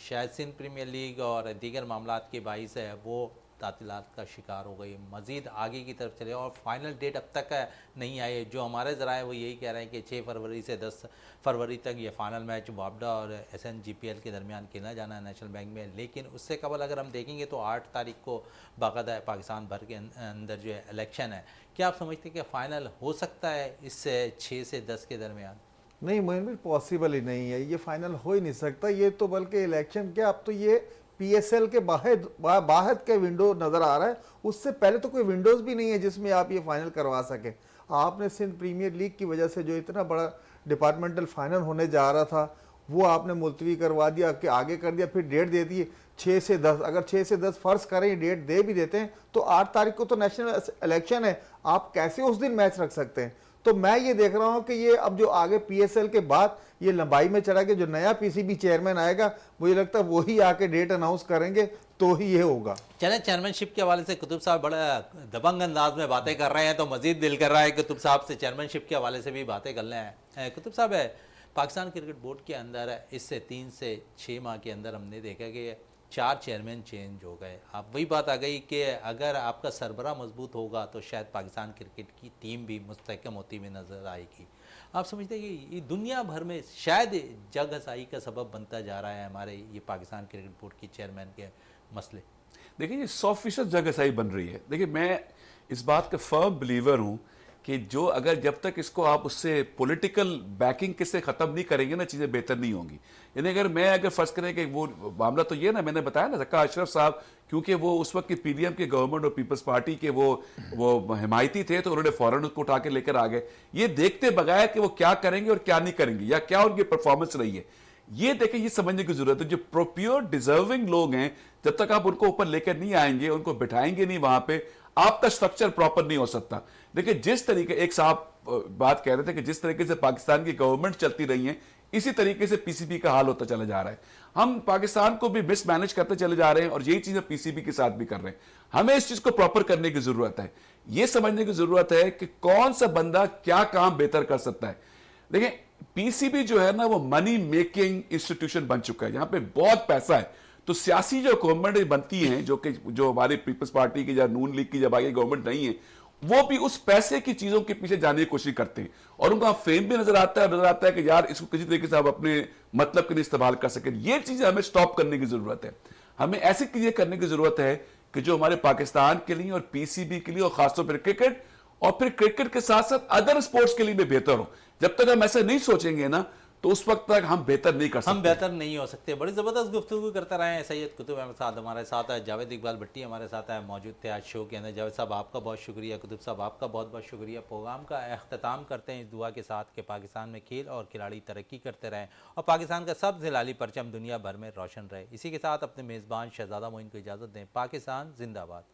शायद सिंध प्रीमियर लीग और दीगर मामलात के बाइस है वो तातीलात का शिकार हो गई, मज़ीद आगे की तरफ चले और फाइनल डेट अब तक नहीं आई है। जो हमारे ज़राए वो यही कह रहे हैं कि 6 फरवरी से 10 फरवरी तक ये फाइनल मैच वापडा और SNGPL के दरमियान खेला जाना है नेशनल बैंक में। लेकिन उससे कबल अगर हम देखेंगे तो 8 तारीख को बाकायदा पाकिस्तान भर के अंदर जो है इलेक्शन है। क्या आप समझते हैं कि फ़ाइनल हो सकता है इससे 6 से 10 के दरमियान? नहीं मोइन भाई, पॉसिबल ही नहीं है, ये फाइनल हो ही नहीं सकता। ये तो बल्कि इलेक्शन क्या, अब तो ये PSL के बाहर के विंडो नज़र आ रहा है। उससे पहले तो कोई विंडोज़ भी नहीं है जिसमें आप ये फाइनल करवा सकें। आपने सिंध प्रीमियर लीग की वजह से जो इतना बड़ा डिपार्टमेंटल फाइनल होने जा रहा था वो आपने मुलतवी करवा दिया, कि आगे कर दिया, फिर डेट दे दी 6 से 10। अगर 6 से 10 फर्ज करें डेट दे भी देते हैं तो 8 तारीख को तो नेशनल इलेक्शन है, आप कैसे उस दिन मैच रख सकते हैं? तो मैं ये देख रहा हूँ कि ये अब जो आगे PSL के बाद ये लंबाई में चढ़ा के जो नया PCB चेयरमैन आएगा मुझे लगता है वही आके डेट अनाउंस करेंगे तो ही ये होगा। चले, चेयरमैनशिप के हवाले से कुतुब साहब बड़ा दबंग अंदाज में बातें कर रहे हैं तो मजीद दिल कर रहा है कुतुब साहब से चेयरमैनशिप के हवाले से भी बातें कर लें। कुतुब साहब है, पाकिस्तान क्रिकेट बोर्ड के अंदर इससे 3 से 6 माह के अंदर हमने देखा कि 4 चेयरमैन चेंज हो गए। अब वही बात आ गई कि अगर आपका सरबरा मजबूत होगा तो शायद पाकिस्तान क्रिकेट की टीम भी मुस्तहकम होती हुई नज़र आएगी। आप समझते हैं कि ये दुनिया भर में शायद जग हसाई का सबब बनता जा रहा है हमारे ये पाकिस्तान क्रिकेट बोर्ड की चेयरमैन के मसले? देखिए ये 100% जगहसाई बन रही है। देखिए मैं इस बात का फर्म बिलीवर हूँ कि जो अगर जब तक इसको आप उससे पॉलिटिकल बैकिंग किससे ख़त्म नहीं करेंगे ना, चीज़ें बेहतर नहीं होंगी। यानी अगर फ़र्ज़ करें कि वो मामला तो ये ना, मैंने बताया ना ज़क्का अशरफ साहब, क्योंकि वो उस वक्त की PDM के गवर्नमेंट और पीपल्स पार्टी के वो हिमायती थे तो उन्होंने फ़ौरन उसको उठा के लेकर आ गए, ये देखते बगैर कि वो क्या करेंगे और क्या नहीं करेंगे या क्या उनकी परफॉर्मेंस रही है। ये देखें, ये समझने की जरूरत है। जो प्योर डिजर्विंग लोग हैं जब तक आप उनको ऊपर लेकर नहीं आएंगे, उनको बिठाएंगे नहीं वहां पे, आपका स्ट्रक्चर प्रॉपर नहीं हो सकता। देखिए जिस तरीके एक साहब बात कह रहे थे कि जिस तरीके से पाकिस्तान की गवर्नमेंट चलती रही है इसी तरीके से PCB का हाल होता चला जा रहा है। हम पाकिस्तान को भी मिसमैनेज करते चले जा रहे हैं और यही चीजें PCB के साथ भी कर रहे हैं। हमें इस चीज को प्रॉपर करने की जरूरत है, यह समझने की जरूरत है कि कौन सा बंदा क्या काम बेहतर कर सकता है। देखिए PCB जो है ना वो मनी मेकिंग इंस्टीट्यूशन बन चुका है, यहां पे बहुत पैसा है। तो सियासी जो गवर्नमेंट बनती हैं जो हमारी पीपल्स पार्टी की या नून लीग की जब आगे गवर्नमेंट नहीं है, वो भी उस पैसे की चीजों के पीछे जाने की कोशिश करते हैं और उनका फेम भी नजर आता है कि यार इसको किसी तरीके से आप अपने मतलब के लिए इस्तेमाल कर सकें। ये चीजें हमें स्टॉप करने की जरूरत है। हमें ऐसी चीजें करने की जरूरत है कि जो हमारे पाकिस्तान के लिए और PCB के लिए और खासतौर पर क्रिकेट और फिर क्रिकेट के साथ साथ अदर स्पोर्ट्स के लिए भी बेहतर हो। जब तक हम ऐसे नहीं सोचेंगे ना तो उस वक्त तक हम बेहतर नहीं कर सकते, हम बेहतर नहीं हो सकते। बड़ी ज़बरदस्त गुफ्तगू करते रहे हैं सैयद कुतुब अहमद साहब, हमारे साथ है जावेद इकबाल भट्टी हमारे साथ है मौजूद थे आज शो के अंदर। जावेद साहब आपका बहुत शुक्रिया, कुतुब साहब आपका बहुत बहुत शुक्रिया। प्रोग्राम का अख्ताम करते हैं इस दुआ के साथ कि पाकिस्तान में खेल और खिलाड़ी तरक्की करते रहें और पाकिस्तान का सब हिलाली परचम दुनिया भर में रोशन रहे। इसी के साथ अपने मेज़बान शहजादा मोइन को इजाज़त दें। पाकिस्तान जिंदाबाद।